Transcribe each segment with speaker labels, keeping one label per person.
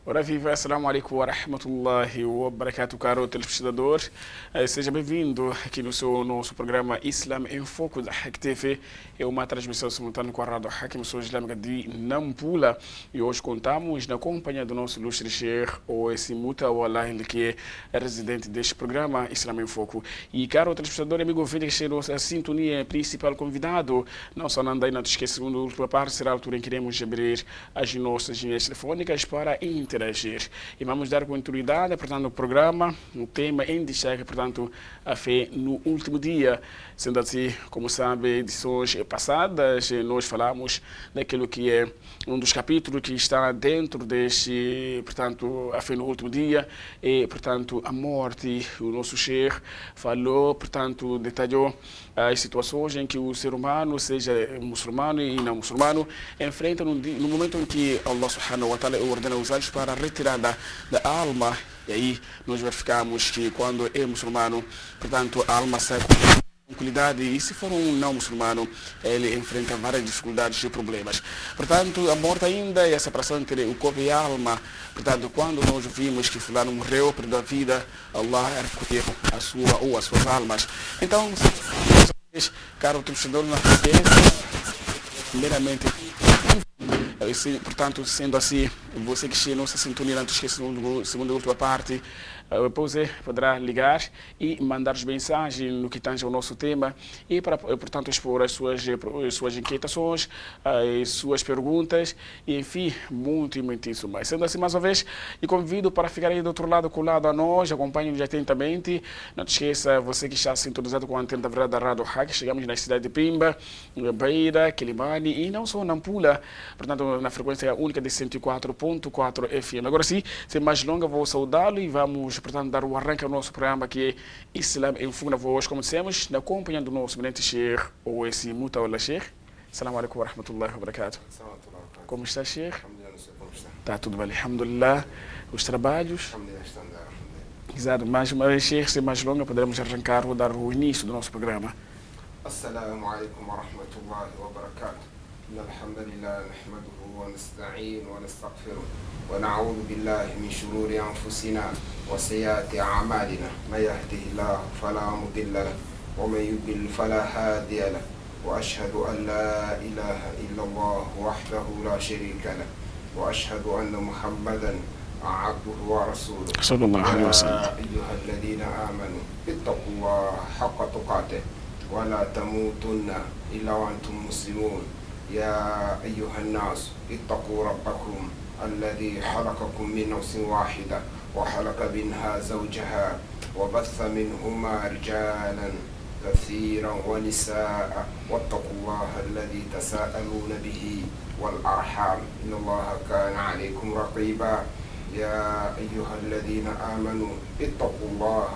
Speaker 1: Ora viva, assalamu alaikum wa rahmatullahi wa barakatuh, caro telespectador. Seja bem-vindo aqui no nosso programa Islam em Foco da Hack TV. É uma transmissão simultânea com a Rádio Hack, emissora islâmica de Nampula. E hoje contamos na companhia do nosso ilustre Sheikh Owais Muta Wallah, ele que é residente deste programa Islam em Foco. E caro telespectador, amigo ouvinte, que chegou a sintonia principal convidado. Não só não te esqueça, segundo a última parte, será a altura em que iremos abrir as nossas linhas telefônicas para interagir. E vamos dar continuidade, portanto, ao programa, no tema em destaque, portanto, a fé no último dia. Sendo assim, como sabe, edições passadas, nós falamos daquilo que é um dos capítulos que está dentro deste, portanto, a fé no último dia, e, portanto, a morte. O nosso Sheikh falou, portanto, detalhou as situações em que o ser humano, seja muçulmano e não muçulmano, enfrenta no momento em que Allah subhanahu wa ta'ala ordena os olhos para a retirada da alma. E aí nós verificamos que quando é muçulmano, portanto, a alma sai com tranquilidade, e se for um não muçulmano, ele enfrenta várias dificuldades e problemas. Portanto, a morte ainda é a separação entre o corpo e a alma. Portanto, quando nós vimos que fulano morreu, perdeu a vida, Allah recolheu a sua ou as suas almas. Então, caro torcedor, na primeiramente, portanto, sendo assim, você que chega nossa sintonia, não esqueça segunda e última parte, depois poderá ligar e mandar as mensagens no que tange ao nosso tema e para, portanto, expor as suas inquietações, as suas perguntas e, enfim, muito e muitíssimo mais. Sendo assim, mais uma vez, e convido para ficar aí do outro lado, colado a nós, acompanhe-nos atentamente. Não te esqueça, você que está sintonizado com a antena da Verdade da Rádio Hack, chegamos na cidade de Pimba, Beira, Quilimane e não só Nampula, portanto, na frequência única de 104.4 FM. Agora sim, sem mais longa, vou saudá-lo e vamos, portanto, dar o arranque ao nosso programa que é Islam em Foco na Voz, como dissemos, na companhia do nosso eminente Sheikh Owais Muta Wallah. Sheikh, assalamu alaikum wa rahmatullahi wa barakatuh. Como está, Sheikh? Está tudo bem, alhamdulillah. Os trabalhos? Exato, mais uma vez, Sheikh, sem mais longa, poderemos arrancar ou dar o início do nosso programa.
Speaker 2: Assalamu alaikum wa rahmatullahi wa barakatuh. إن الحمد لله نحمده ونستعين ونستغفره ونعوذ بالله من شرور أنفسنا وسيئات أعمالنا من يهده الله فلا مضل له ومن يضلل فلا هادي له وأشهد أن لا إله إلا الله وحده لا شريك له وأشهد أن محمدا عبده ورسوله
Speaker 1: صلى الله عليه وسلم.
Speaker 2: يا أيها الذين آمنوا اتقوا الله حق تقاته ولا تموتن إلا وأنتم مسلمون. يا أيها الناس اتقوا ربكم الذي خلقكم من نفس واحدة وخلق منها زوجها وبث منهما رجالا كثيرا ونساء واتقوا الله الذي تساءلون به والأرحام إن الله كان عليكم رقيبا. يا أيها الذين آمنوا اتقوا الله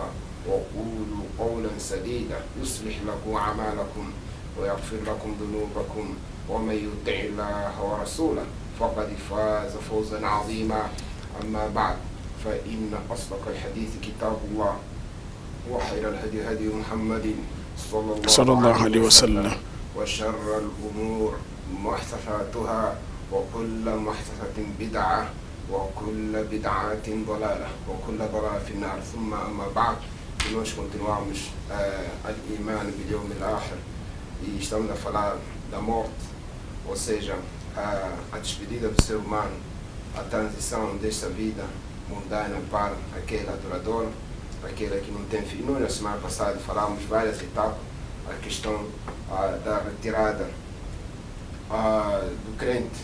Speaker 2: وقولوا قولا سديدا يصلح لكم أعمالكم ويغفر لكم ذنوبكم ومن يطع الله ورسوله فقد فاز فوزا عظيما. أما بعد فإن أصدق الحديث كتاب الله وخير الهدي هدي محمد صلى الله عليه وسلم وشر الأمور محدثاتها وكل محدثة بدعة وكل بدعة ضلالة وكل ضلالة في النار. ثم أما بعد, nós continuamos al-Iman bil-Yawm al-Akhir e estamos a falar da morte, ou seja, a despedida do ser humano, a transição desta vida mundana para aquela adoradora, aquela que não tem fim. Nós, na semana passada, falámos várias etapas, a questão da retirada do crente,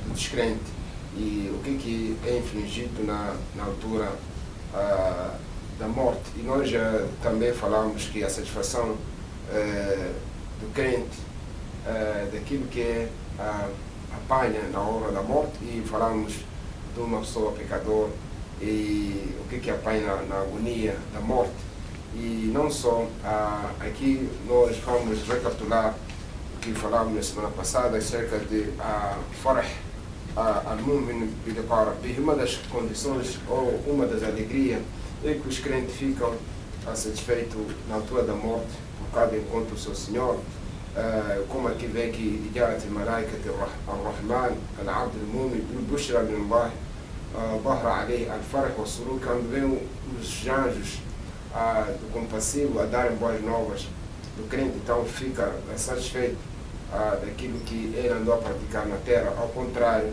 Speaker 2: do descrente, e o que é infligido na altura da morte. E nós já também falamos que a satisfação do crente, daquilo que apanha na hora da morte, e falamos de uma pessoa pecador e o que apanha na agonia da morte. E não só, aqui nós vamos recapitular o que falamos na semana passada acerca de farah al-mu'min bi-liqa rabbih. Uma das condições ou uma das alegrias é que os crentes ficam satisfeitos na altura da morte por causa do encontro do seu Senhor. como aqui que جاءت الملائكة الرحمن العبد المؤمن بالبشرى من الله ظهر عليه الفرح والسرور quando vem os anjos do compassivo a darem boas novas do crente, então fica satisfeito daquilo que ele andou a praticar na terra. Ao contrário,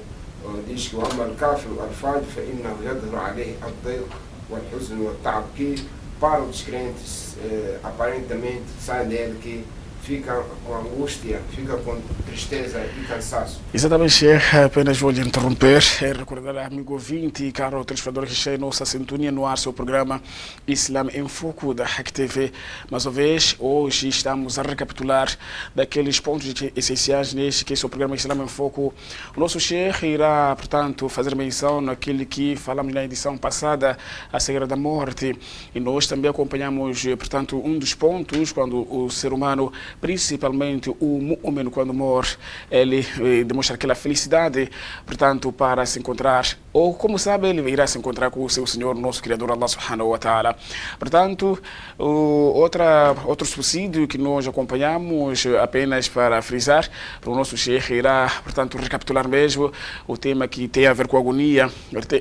Speaker 2: diz que o amal kafir al-fajr فإنه يظهر عليه الضيق والحزن والتعب, que para os crentes aparentemente sai dele que fica com angústia, fica com tristeza e cansaço.
Speaker 1: Exatamente, Sheikh. Apenas vou lhe interromper e recordar, amigo ouvinte e caro telespectador que está em nossa sintonia no ar, seu programa Islam em Foco da Hack TV. Mais uma vez, hoje estamos a recapitular daqueles pontos essenciais neste que é o seu programa Islam em Foco. O nosso Sheikh irá, portanto, fazer menção naquilo que falamos na edição passada, a cegueira da morte. E nós também acompanhamos, portanto, um dos pontos quando o ser humano, principalmente o mu'min, quando morre, ele demonstra aquela felicidade, portanto, para se encontrar, ou como sabe, ele irá se encontrar com o seu Senhor, nosso Criador, Allah subhanahu wa ta'ala. Portanto, outro suicídio que nós acompanhamos, apenas para frisar, para o nosso Sheikh irá, portanto, recapitular mesmo o tema que tem a ver com a agonia,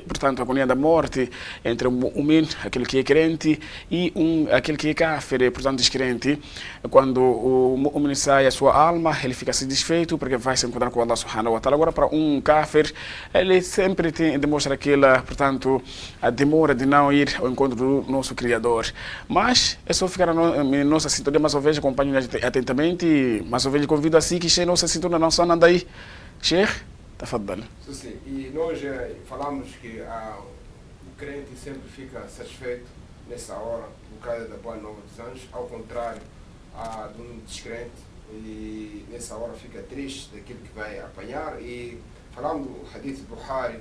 Speaker 1: portanto, a agonia da morte entre o mu'min, aquele que é crente, e aquele que é kafir, portanto, descrente. Quando o mu'min sai a sua alma, ele fica satisfeito porque vai se encontrar com Allah subhanahu wa ta'ala. Agora, para um kafir, ele sempre demonstra aquela, portanto, a demora de não ir ao encontro do nosso Criador. Mas é só ficar na nossa sintonia, mais uma vez, acompanhe atentamente, mais uma vez, convido assim que esteja nossa sintonia, não só nada aí. Sheikh, tafadhal.
Speaker 2: Sim, e nós falamos que o crente sempre fica satisfeito nessa hora, por causa da boa nova dos anjos, ao contrário de um descrente, e nessa hora fica triste daquilo que vai apanhar. E falando do hadith Bukhari,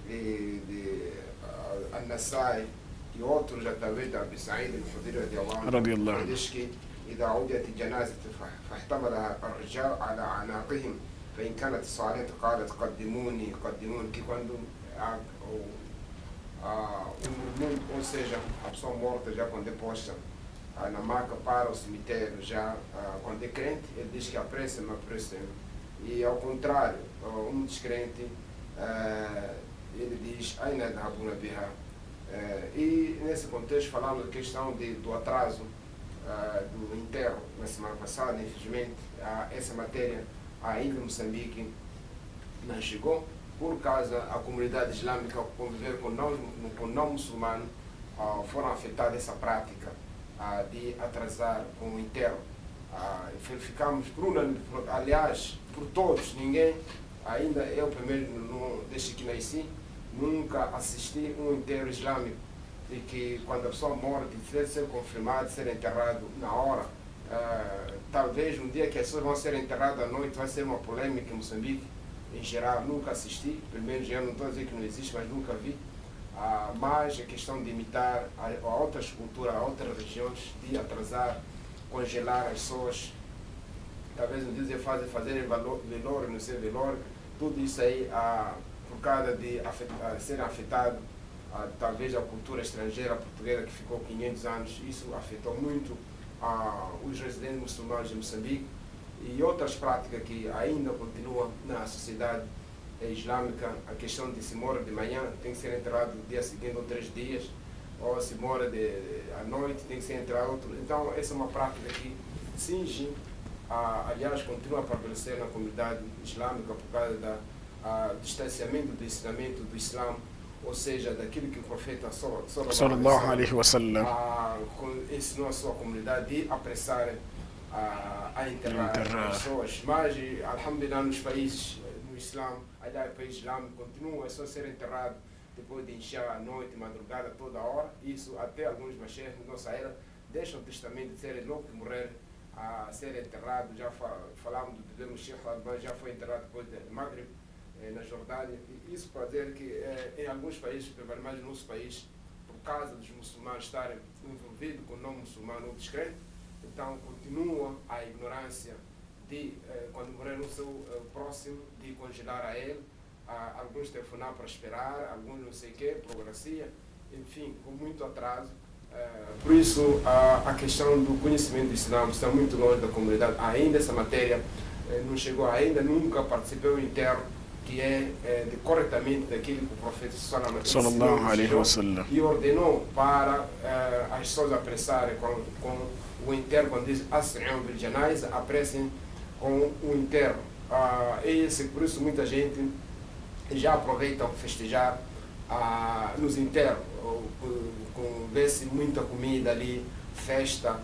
Speaker 2: de An-Nasai e outros, através da Abi Sa'id al-Khudri radiallahu anhu, diz que إذا عودت الجنازة فاحتملها الرجال على أعناقهم فإن كانت صالحة قالت قدموني قدموني, que quando ou seja, a pessoa morta já quando é posta na maca para o cemitério, já quando é crente, ele diz que apressa-me, apressa-me. E ao contrário, um descrente, ele diz Aina dhabuna biha. E nesse contexto falamos da questão do atraso do enterro na semana passada. Infelizmente essa matéria ainda em Moçambique não chegou, por causa a comunidade islâmica conviver com não muçulmano foram afetadas essa prática de atrasar com o enterro. Ficamos aliás, por todos, ninguém, ainda eu primeiro, desde que nasci, nunca assisti um enterro islâmico e que quando a pessoa morre deve ser confirmado, ser enterrado na hora. Talvez um dia que as pessoas vão ser enterradas à noite vai ser uma polêmica em Moçambique. Em geral, nunca assisti, primeiro já não estou a dizer que não existe, mas nunca vi. Mas a questão de imitar a outras culturas, a outras regiões, de atrasar, congelar as pessoas, talvez um dia fazerem velório, não ser velório, tudo isso aí, por causa de ser afetado, talvez a cultura estrangeira portuguesa que ficou 500 anos, isso afetou muito os residentes muçulmanos de Moçambique e outras práticas que ainda continuam na sociedade islâmica. A questão de se mora de manhã tem que ser enterrado no dia seguinte ou 3 dias, ou se mora à noite tem que ser enterrado outro. Então essa é uma prática que cinge, aliás continua a prevalecer na comunidade islâmica por causa do distanciamento do ensinamento do Islã, ou seja, daquilo que o profeta sallallahu alaihi wasallam ensinou a sua comunidade de apressar a enterrar as pessoas. Mas, alhamdulillah, nos países no Islã, aliás, o país islâmico continua a só ser enterrado depois de encher a noite, madrugada, toda hora. Isso até alguns machés na nossa era deixam o testamento de serem logo que morrer a ser enterrado. Já falamos do Sheikh Al-Albani, já foi enterrado depois de Maghreb, na Jordânia. E isso para dizer que em alguns países, mais no nosso país, por causa dos muçulmanos estarem envolvidos com não muçulmano ou descrente, então continua a ignorância de, quando morrer no seu próximo, de congelar a ele, alguns telefonar para esperar, alguns não sei o quê, burocracia, enfim, com muito atraso. Por isso, a questão do conhecimento do Islã está muito longe da comunidade. Ainda essa matéria não chegou, ainda nunca participei do enterro que é corretamente daquilo que o profeta
Speaker 1: Sallallahu alaihi wasallam
Speaker 2: e ordenou para as pessoas apressarem com o enterro, quando diz Asri'un bil janaiz, apressem com o enterro. Por isso muita gente já aproveita festejar nos enterros, com vê-se muita comida ali, festa,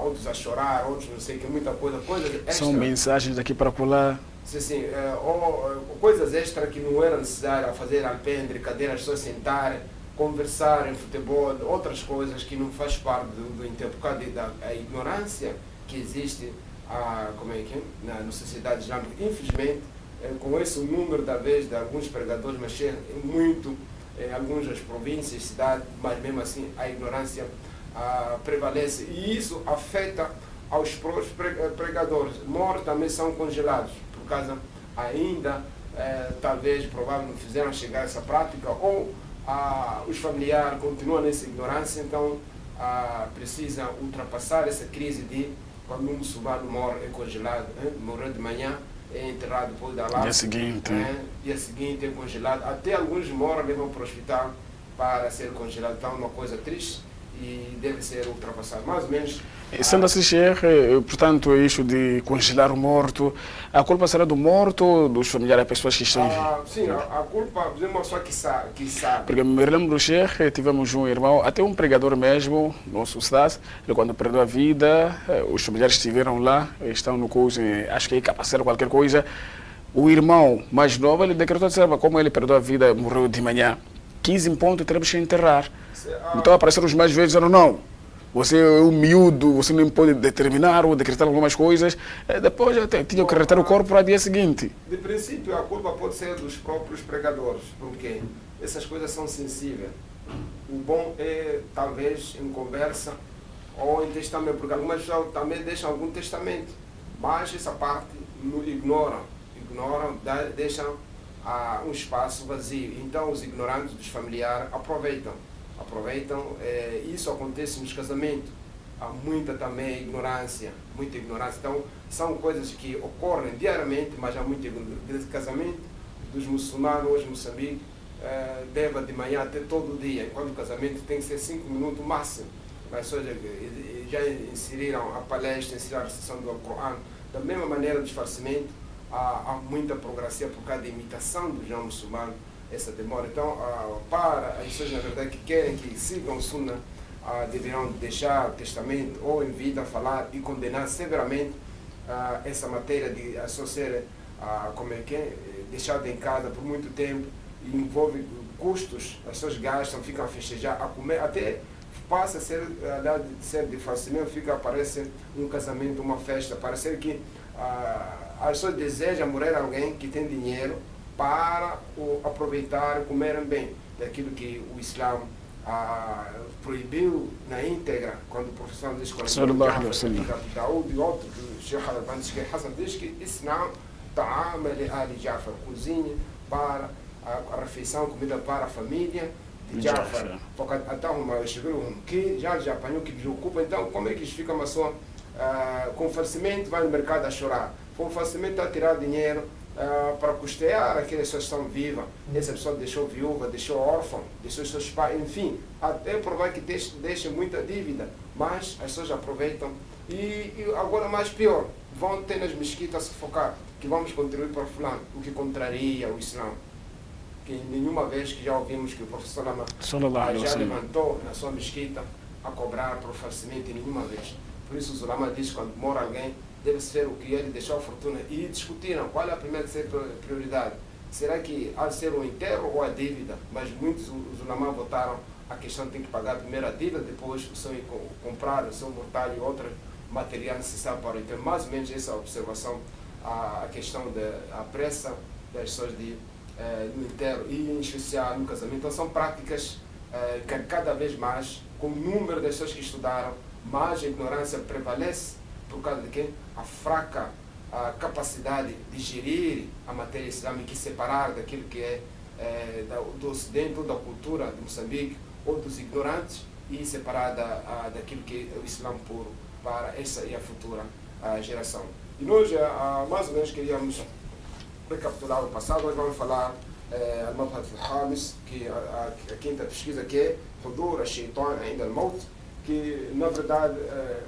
Speaker 2: outros a chorar, outros não sei que, muita coisa extra.
Speaker 1: São mensagens daqui para colar.
Speaker 2: Sim, ou coisas extra que não era necessário fazer alpendre, cadeiras, as pessoas sentarem, conversarem, futebol, outras coisas que não faz parte do enterro, por causa da ignorância que existe na sociedade islâmica. Infelizmente, com esse número da vez de alguns pregadores, mas muito, algumas das províncias, cidades, mas mesmo assim a ignorância prevalece e isso afeta aos próprios pregadores. Mortos também são congelados, por causa ainda, talvez, provavelmente não fizeram chegar a essa prática, ou os familiares continuam nessa ignorância, então precisa ultrapassar essa crise de quando um muçulmano morre, é congelado, morreu de manhã, é enterrado depois da lápide, dia seguinte é congelado, até alguns moram, levam para o hospital para ser congelado, então é uma coisa triste e deve ser ultrapassado, mais ou menos.
Speaker 1: Sendo assim, Sheikh, portanto, isso de congelar o morto, a culpa será do morto ou dos familiares, das pessoas que estão...
Speaker 2: Sim, a culpa é uma pessoa que sabe.
Speaker 1: Porque me lembro, Sheikh, tivemos um irmão, até um pregador mesmo, nosso Ustaz, ele quando perdeu a vida, os familiares estiveram lá, estão no curso, acho que é capacitaram qualquer coisa, o irmão mais novo, ele decretou, como ele perdeu a vida, morreu de manhã, 15 em ponto, teremos que enterrar. Então apareceram os mais velhos e disseram, não, você é um miúdo, você não pode determinar ou decretar algumas coisas. Depois tinha que retirar o corpo para o dia seguinte.
Speaker 2: De princípio, a culpa pode ser dos próprios pregadores, porque essas coisas são sensíveis. O bom é, talvez, em conversa ou em testamento, porque algumas pessoas também deixam algum testamento, mas essa parte ignoram, deixam um espaço vazio. Então, os ignorantes dos familiares aproveitam. Isso acontece nos casamentos. Há muita também ignorância. Então, são coisas que ocorrem diariamente, mas há muito casamento dos muçulmanos hoje em Moçambique, deve de manhã até todo dia, enquanto o casamento tem que ser 5 minutos máximo. As pessoas já inseriram a palestra, inseriram a recitação do Alcorão. Da mesma maneira, o disfarçamento, há muita progressão por causa da imitação do Islã muçulmano, essa demora. Então, para as pessoas, na verdade, que querem que sigam o Sunnah, deverão deixar o testamento ou em vida falar e condenar severamente essa matéria de associar deixada em casa por muito tempo, e envolve custos, as pessoas gastam, ficam a festejar, a comer, até passa a ser, de ser de falecimento, parece um casamento, uma festa, parece que as pessoas desejam morrer alguém que tem dinheiro para aproveitar, comerem bem daquilo que o Islã proibiu na íntegra, quando o professor diz que Daoud e outro, o Sheikh Hassan diz que Islã ta'ama li ali Jafar, cozinha para a refeição, comida para a família de Jafar, porque até que já apanhou, que preocupa. Então, como é que fica uma pessoa com falecimento, vai no mercado a chorar, com falecimento a tirar dinheiro para custear aquelas pessoas que estão vivas, essa pessoa deixou viúva, deixou órfão, deixou seus pais, enfim, até provar que deixa muita dívida, mas as pessoas aproveitam e agora mais pior, vão ter nas mesquitas a sufocar, que vamos contribuir para fulano, o que contraria o Islã. Que nenhuma vez que já ouvimos que o professor Lama já levantou na sua mesquita a cobrar por falecimento, nenhuma vez. Por isso o Lama diz que quando mora alguém, deve ser o que ele deixou a fortuna, e discutiram qual é a primeira prioridade. Será que há de ser o enterro ou a dívida? Mas muitos os Ulama votaram a questão, tem que pagar primeiro a dívida, depois comprar o seu mortalho e outro material necessário para o enterro. Mais ou menos essa observação, a questão da pressa das pessoas no enterro e em especial no casamento. Então são práticas que cada vez mais, com o número das pessoas que estudaram, mais a ignorância prevalece, por causa de quê? A fraca capacidade de gerir a matéria islâmica e separar daquilo que é do Ocidente ou da cultura de Moçambique ou dos ignorantes, e separar daquilo que é o Islã puro para essa e a futura geração. E nós mais ou menos queríamos recapitular o passado, hoje vamos falar المبحث الخامس que a quinta pesquisa que é حضور الشيطان عند الموت, que na verdade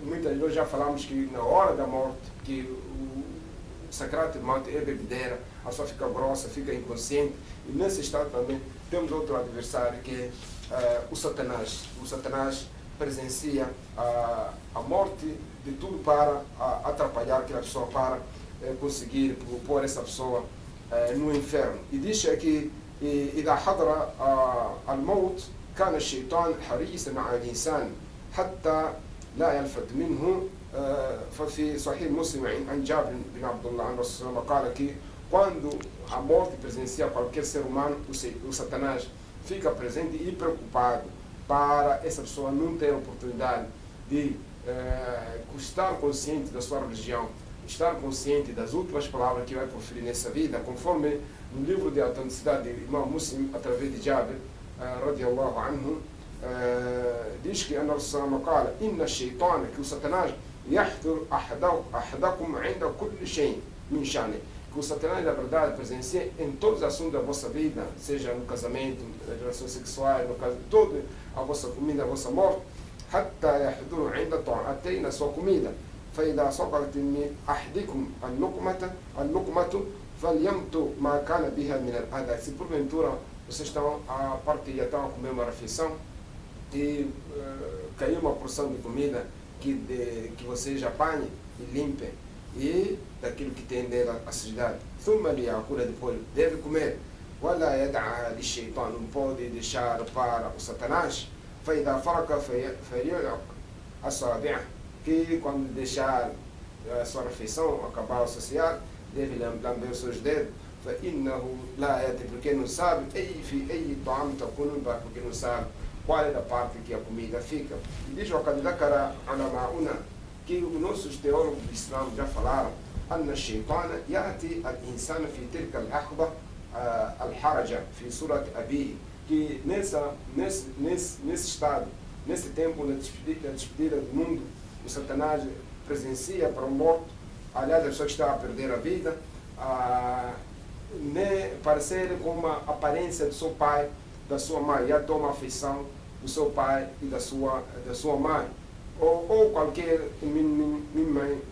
Speaker 2: muitas vezes já falamos que na hora da morte que o sacrato de morte é bebedeira, a pessoa fica grossa, fica inconsciente, e nesse estado também temos outro adversário que é o Satanás. O Satanás presencia a morte de tudo para atrapalhar aquela pessoa, para conseguir pôr essa pessoa no inferno. E diz aqui إذا حضر الموت كان الشيطان حريصا على الإنسان حتى لا يلفت منه. ففي صحيح مسلم عن جابر بن عبد الله عن رسول الله قال que quando a morte presencia qualquer ser humano, o Satanás fica presente e preocupado para essa pessoa não ter oportunidade de estar consciente da sua religião, estar consciente das últimas palavras que vai proferir nessa vida, conforme no livro de autenticidade de Imam Muslim, através de Jabir, radiallahu anhu, diz que a nossa قال إن الشيطان, que o Satanás يحضر أحدكم عند كل شيء من شأنه, que o Satanás, na verdade, presencia em todos os assuntos da vossa vida, seja no casamento, nas relações sexuais, no caso de toda a vossa comida, a vossa morte, حتى يحضر عند طاعتين na sua comida. فإذا سقطت من أحدكم اللقمة فليمت ما كان بها من الأذى. Se porventura vocês estão a partilhar, estão a comer uma refeição e caiu uma porção de comida que vocês apanhem e limpem, e daquilo que tem nela a sujidade, ثم ليأكل, depois deve comer. ولا يدع للشيطان, não pode deixar para o Satanás. فإذا فرق فليلعق أصابعه, que quando deixar a sua refeição, acabar o saciar, deve lamber os seus dedos. فإنه لا يأتي, porque não sabe في أي طعام تكون, porque não sabe qual é a parte que a comida fica. E diz وقد ذكر علماؤنا, que os nossos teólogos do Islã já falaram أن الشيطان يأتي الإنسان في تلك اللحظة الحرجة في صورة أبيه, que nesse estado, nesse tempo da despedida do mundo, o Satanás presencia para o morto, aliás, a pessoa que está a perder a vida, parecer com uma aparência do seu pai, da sua mãe, já toma afeição do seu pai e da sua mãe, ou qualquer mãe,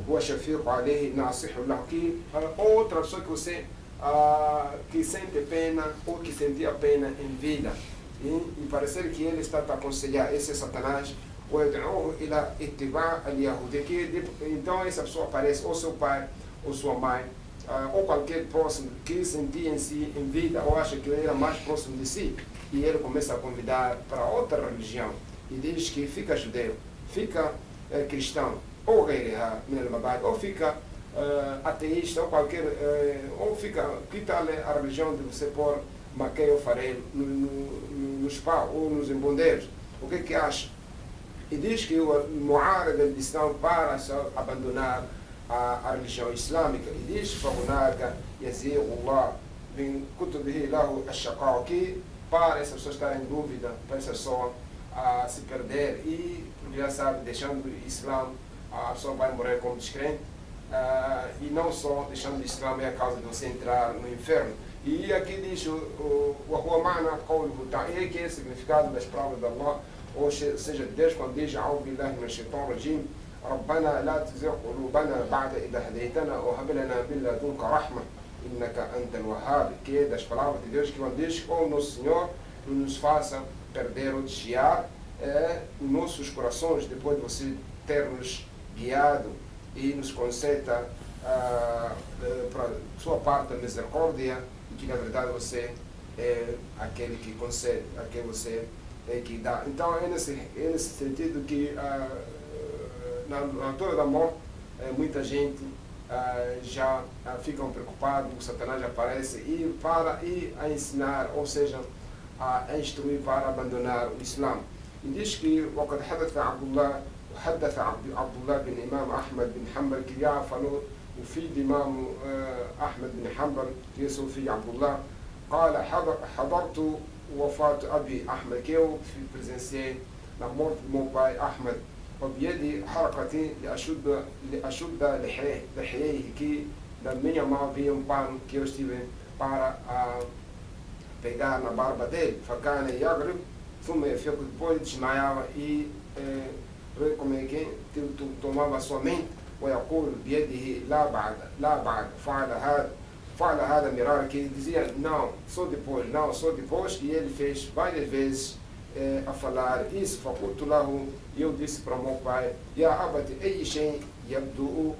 Speaker 2: ou shafiq alayhi nasihu lahu, que outra pessoa que você que sente pena ou que sentia pena em vida, e parecer que ele está a aconselhar esse Satanás, então essa pessoa aparece, ou seu pai ou sua mãe, ou qualquer próximo que sentia em si em vida, ou acha que ele era mais próximo de si, e ele começa a convidar para outra religião e diz que fica judeu, fica cristão, ou ou fica ateísta, ou qualquer, ou fica, que tal a religião de você pôr maquei ou farelo nos pau ou nos embondeiros, o que acha? E diz que o mu'arad al-Islam para abandonar a religião islâmica, e diz فَهُنَاكَ يَزِيغُ اللَّهُ مِنْ كُتُبِهِ لَهُ الشَّقَاءُ, que para essas pessoas estarem em dúvida, para essa pessoa se perder, e porque já sabe, deixando o Islã, a pessoa vai morrer como descrente, e não só deixando o Islã é a causa de você entrar no inferno. E aqui diz وَهُوَ مَعْنَا قَوْلُهُ تَعَالَى, que é o significado das palavras de Allah, ou seja, Deus quando diz أعوذ بالله من الشيطان الرجيم ربنا لا تزغ قلوبنا بعد إذ هديتنا وهب لنا من لدنك رحمة إنك أنت الوهاب, que é das palavras de Deus que quando diz oh nosso Senhor, não nos faça perder ou desviar nossos corações depois de você ter nos guiado, e nos conceda para sua parte a misericórdia, e que na verdade você é aquele que concede, aquele que você é que dá. Então é nesse sentido que na altura da morte muita gente já ficam preocupados, o Satanás aparece e a ensinar, ou seja, a instruir para abandonar o Islã. E diz que وقد حدث عبد الله بن إمام أحمد بن حنبل, que já falou o filho de Imam Ahmed bin Hanbal, que é seu filho Abdullah, قال حضرت وفاة أبي أحمد, que eu presenciei na morte do meu pai Ahmed, وبيدي حركة لأشد لحييه, que da minha mão vinha um pano que eu estive para pegar na barba dele, facana e agrib, depois desmaiava e como é que tomava sua mente, ويقول بيده لا بعد فعل هذا مرارا, que ele dizia não, só depois, e ele fez várias vezes a falar isso. فقلت له, e eu disse para o meu pai, يا أبت أي شيء يبدو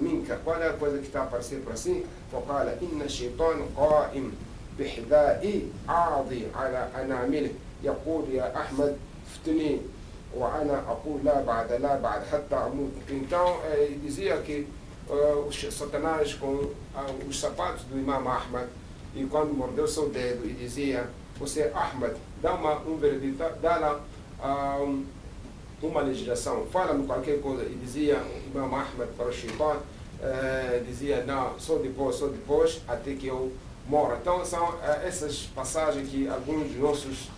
Speaker 2: منك, qual é a coisa que está a aparecer para si? فقال إن الشيطان قائم بحذائي عاضي على أنامله يقول يا أحمد افتني وأنا أقول لا بعد حتى أموت. Então dizia que o Satanás com os sapatos do Imam Ahmad, e quando mordeu seu dedo e dizia, você Ahmad, dá um veredito, dá lá uma legislação, fala-me qualquer coisa, e dizia o Imam Ahmad para o Shaitan, dizia não, só depois até que eu morra. Então são essas passagens que alguns dos nossos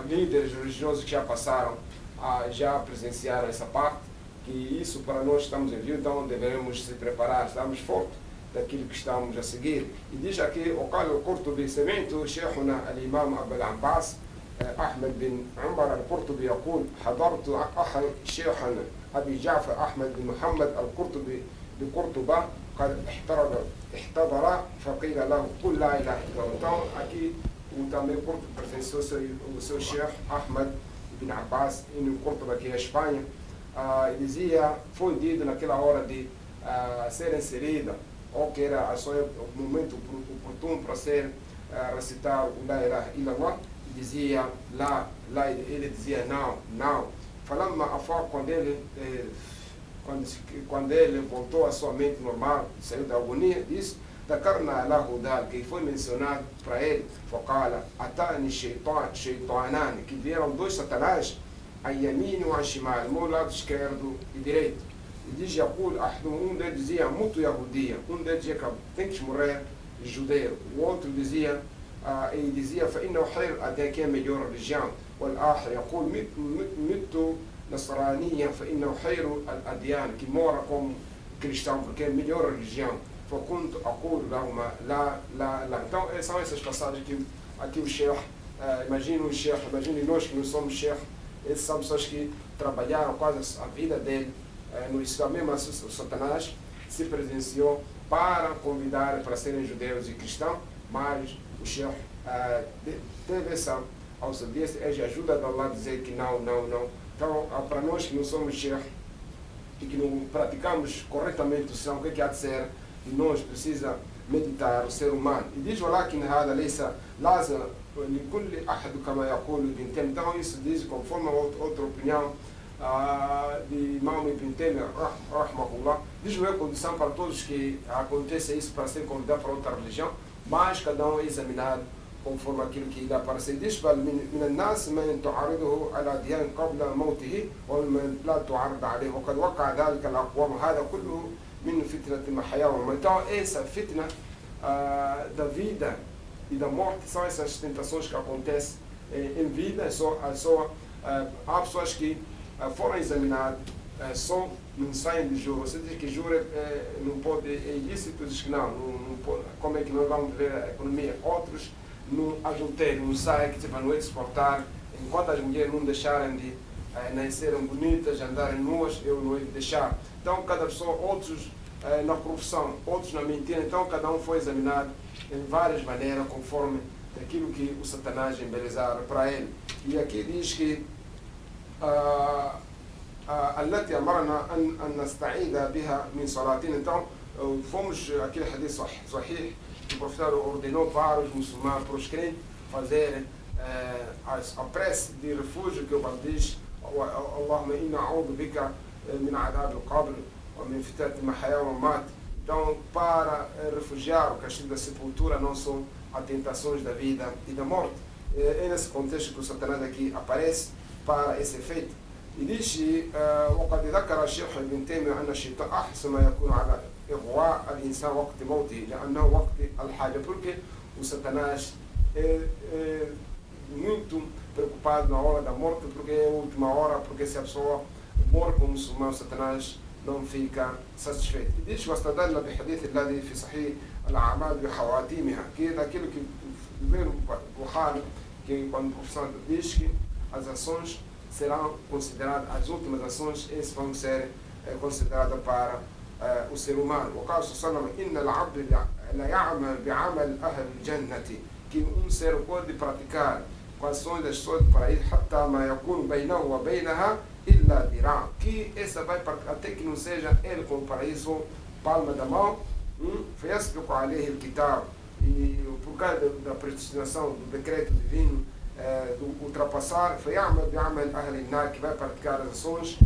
Speaker 2: líderes religiosos que já passaram já presenciaram essa parte, que isso para nós estamos em view, então devemos se preparar, estamos fortes daquilo que estamos a seguir. E diz aqui, وقال القرطبي سمعت شيخنا الإمام أبو العباس أحمد بن عمر القرطبي يقول حضرت أخا شيخنا أبي جعفر أحمد بن محمد القرطبي بقرطبة قد احتضر فقيل له قل لا إله إلا الله. Então aqui o também Porto pertenceu o seu chefe Ahmad ibn Abbas em Córdoba, que é a Espanha, e dizia, foi dito naquela hora de ser inserida, ou que era o momento oportuno para ser recitar o La ilaha illallah, e dizia lá, ele dizia não. Falando a forma quando ele voltou à sua mente normal, saiu da agonia, disse, ذكرنا له ذلك, que foi mencionado para ele, فقال أتاني شيطانان, que vieram dois satanás, عن يمين وعن شمال, meu lado esquerdo e direito. E diz, يقول أحدهم, deles dizia, muito yahudia, deles dizia, tem que morrer judeu, o outro dizia, ele dizia, فإنه خير, até que é a melhor religião, والآخر يقول مت نصرانية فإنه خير الأديان, que mora como cristão porque é a melhor religião. فكنت أقول لهما لا. Então são essas passagens que aqui o Sheikh, imagine nós que não somos Sheikh, esses são pessoas que trabalharam quase a vida dele no Islã, mesmo o Satanás se presenciou para convidar para serem judeus e cristãos, mas o Sheikh teve essa ousadia, a ajuda de Allah a dizer que não. Então para nós que não somos Sheikh e que não praticamos corretamente o Islã, o que há de ser? E nós precisa meditar o ser humano. E diz ولكن هذا ليس لازم لكل أحد كما يقول ابن تيمية. Então isso diz conforme outra opinião de Imam Ibn Taymiyyah rahmahullah. Diz uma condição para todos que acontece isso para ser convidado para outra religião, mas cada um é examinado conforme aquilo que irá aparecer. Diz من الناس من تعارضه على ديان قبل موته ومن لا تعارض عليه وقد وقع ذلك الأقوام. هذا كله من فتنة المحيا والممات. Então essa fitna da vida e da morte são essas tentações que acontecem em vida. Há pessoas que foram examinadas, só não saem de juro. Você diz que juro não pode, é ilícito, diz que não pode. Como é que nós vamos ver a economia? Outros no adultério, não saem, que tipo, não exportar, enquanto as mulheres não deixarem de nascerem bonitas, andarem nuas, eu não ia deixar. Então cada pessoa, outros na corrupção, outros na mentira. Então cada um foi examinado em várias maneiras conforme aquilo que o Satanás embelezara para ele. E aqui diz que التي أمرنا أن نستعيذ بها من صلاتنا. Então fomos aquele hadith sahih que o profeta ordenou para os muçulmanos, para os crentes fazerem a prece de refúgio, que o Pai diz, Allahumma inna a'udhu bika min adhab al-qabr wa min fitnat al-mahya wal mamat. Então, para refugiar o castigo da sepultura, não são as tentações da vida e da morte. É nesse contexto que o Satanás aqui aparece para esse efeito. E diz, وقد ذكر الشيخ ابن تيمية أن الشيطان أحسن ما يكون على إغواء الإنسان وقت موته لأنه وقت الحاجة. Porque o Satanás é muito preocupado na hora da morte, porque é a última hora, porque se a pessoa morre como muçulmano, o Satanás não fica satisfeito. E diz واستدل بحديث الذي في صحيح الأعمال بخواتيمها, que é daquilo que vê no Bukhari, que quando o professor diz que as ações serão consideradas, as últimas ações, essas vão ser consideradas para o ser humano. وقال صلى الله عليه وسلم إن العبد لا يعمل بعمل أهل الجنة, que ser pode praticar com ações das pessoas do paraíso حتى ما يكون بينه وبينها إلا ذراع, que essa vai até que não seja ele com o paraíso palma da mão. فيسبق عليه الكتاب, e por causa da predestinação do decreto divino do ultrapassar, فيعمل بعمل أهل النار, que vai praticar as ações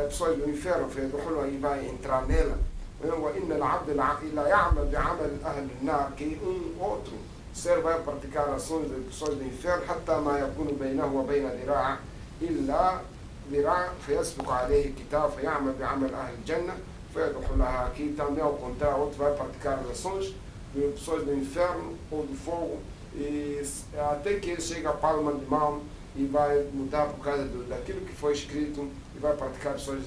Speaker 2: pessoas do inferno, فيدخلها, e vai entrar nela. وإن العبد لا يعمل بعمل أهل النار, que outro ser vai praticar ações de pessoas do inferno حتى ما يكون بينه وبين ذراع إلا ذراع فيسبق عليه الكتاب فيعمل بعمل أهل الجنة فيدخلها, que também ao contrário, outro vai praticar as ações de pessoas do inferno ou do fogo, e até que ele chega à palma de mão e vai mudar por causa daquilo que foi escrito, e vai praticar ações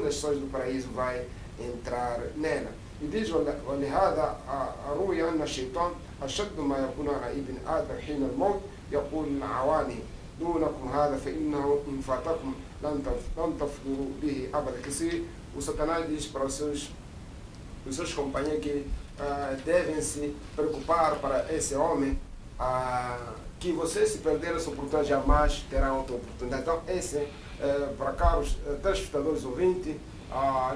Speaker 2: das pessoas do paraíso, vai entrar nela. E diz ولهذا روي أن الشيطان أشد ما يكون على ابن آدم حين الموت يقول لعوانه دونكم هذا فإنه إن فاتكم لن تفضلوا به أبدا. Que se o Satanás diz para os seus companheiros que devem se preocupar para esse homem, que vocês se perderem essa oportunidade jamais terão outra oportunidade. Então esse, para cá os telespectadores ouvintes,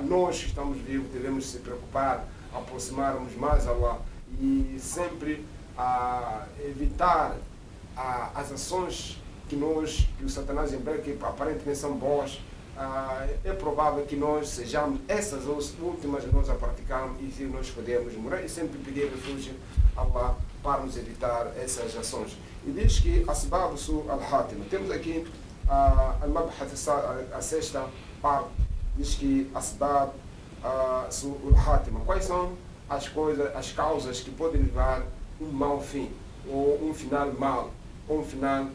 Speaker 2: nós que estamos vivos devemos se preocupar, aproximarmos mais a Allah e sempre evitar as ações que o Satanás emprega, que aparentemente são boas. É provável que nós sejamos essas últimas nós a praticarmos, e nós podemos morrer, e sempre pedir refúgio a Allah para nos evitar essas ações. E diz que asbab su al-Hatima, temos aqui a sexta parte, diz que asbab su al-Hatima, quais são as coisas, as causas que podem levar um mau fim, ou um final mau, ou um final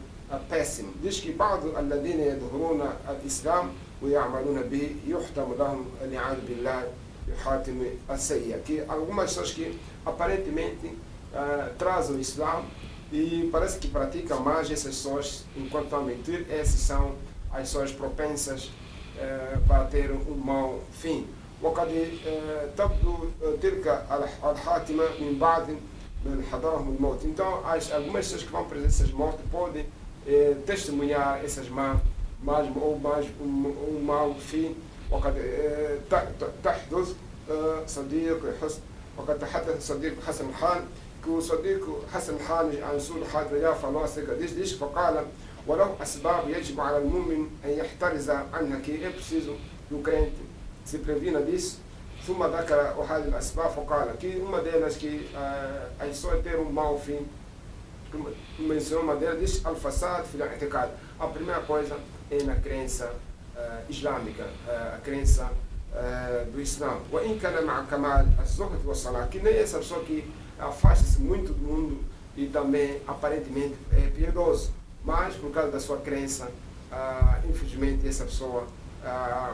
Speaker 2: péssimo. Diz que بعض الذين يظهرون الإسلام ويعملون به يحتم لهم الإعاذ بالله بحاتم السيئة, que algumas pessoas que aparentemente trazem o Islã e parece que praticam mais, essas pessoas, enquanto estão a mentir, essas são as pessoas propensas para ter um mau fim. وقد تبدو تلك الحاتمة من بعد من حضرهم الموت. Então algumas pessoas que vão presenciar essas mortes podem testemunhar essas um mau fim. وقد تحدث وقد تحدث صديق حسن الخان, que o صديق حسن الخان عن سوء الحادثة já falou acerca disso, فقال ولو أسباب يجب على المؤمن أن يحترز عنها, que é preciso do crente se previna disso. ثم ذكر هذه الأسباب فقال, que uma delas que a pessoa ter um mau fim, mencionou uma delas, diz al-fasad fil i'tiqad. A primeira coisa é na crença islâmica, a crença do Islã. وإن كان مع كمال الزهد والصلاة, que nem essa pessoa que afasta-se muito do mundo e também aparentemente é piedoso, mas por causa da sua crença, infelizmente essa pessoa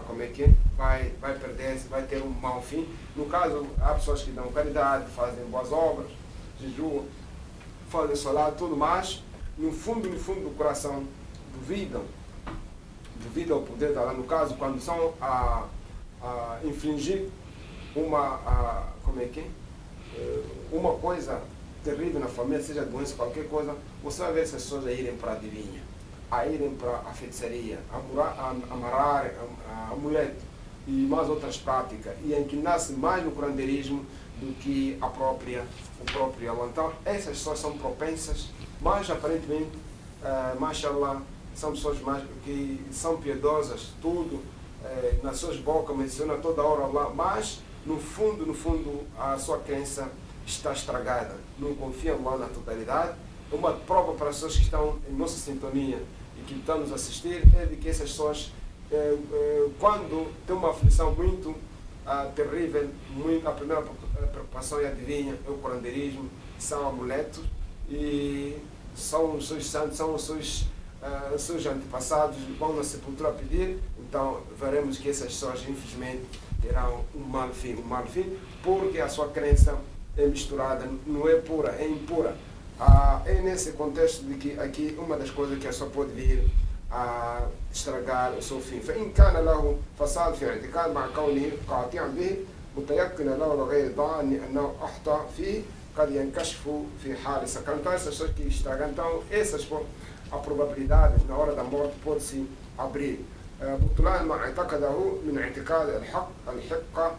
Speaker 2: como é que vai perder-se, vai ter um mau fim. No caso, há pessoas que dão caridade, fazem boas obras, jejuam, fazem salat, tudo mais, no fundo do coração duvidam ao poder da Allah. No caso, quando são a infligir uma coisa terrível na família, seja doença, qualquer coisa, você vai ver essas pessoas a irem para a adivinha, a irem para a feitiçaria, a amarrar amuleto e mais outras práticas, e em que nasce mais no curanderismo do que o próprio Allah. Então, essas pessoas são propensas, mas aparentemente, mashallah, são pessoas mais que são piedosas, tudo, nas suas bocas menciona toda hora Allah, mas no fundo a sua crença está estragada, não confia em Allah na totalidade. Uma prova para as pessoas que estão em nossa sintonia e que estão nos assistir é de que essas pessoas, quando tem uma aflição muito terrível, a primeira preocupação é a adivinha, é o curanderismo, são amuletos, e são os seus santos, são os seus seus antepassados vão na sepultura pedir, então veremos que essas pessoas infelizmente terão um mal fim, porque a sua crença é misturada, não é pura, é impura. É nesse contexto de que aqui uma das coisas que a pessoa pode vir a estragar o seu fim. فإن كان له فساد في اعتقاد مع كونه قاطعا به متيقنا له لغير ظان أنه أخطأ فيه قد ينكشف في حال سكران. Então essas pessoas que estragam, então essas a probabilidade na hora da morte pode se abrir. بطلان ما اعتقده من اعتقاد الحق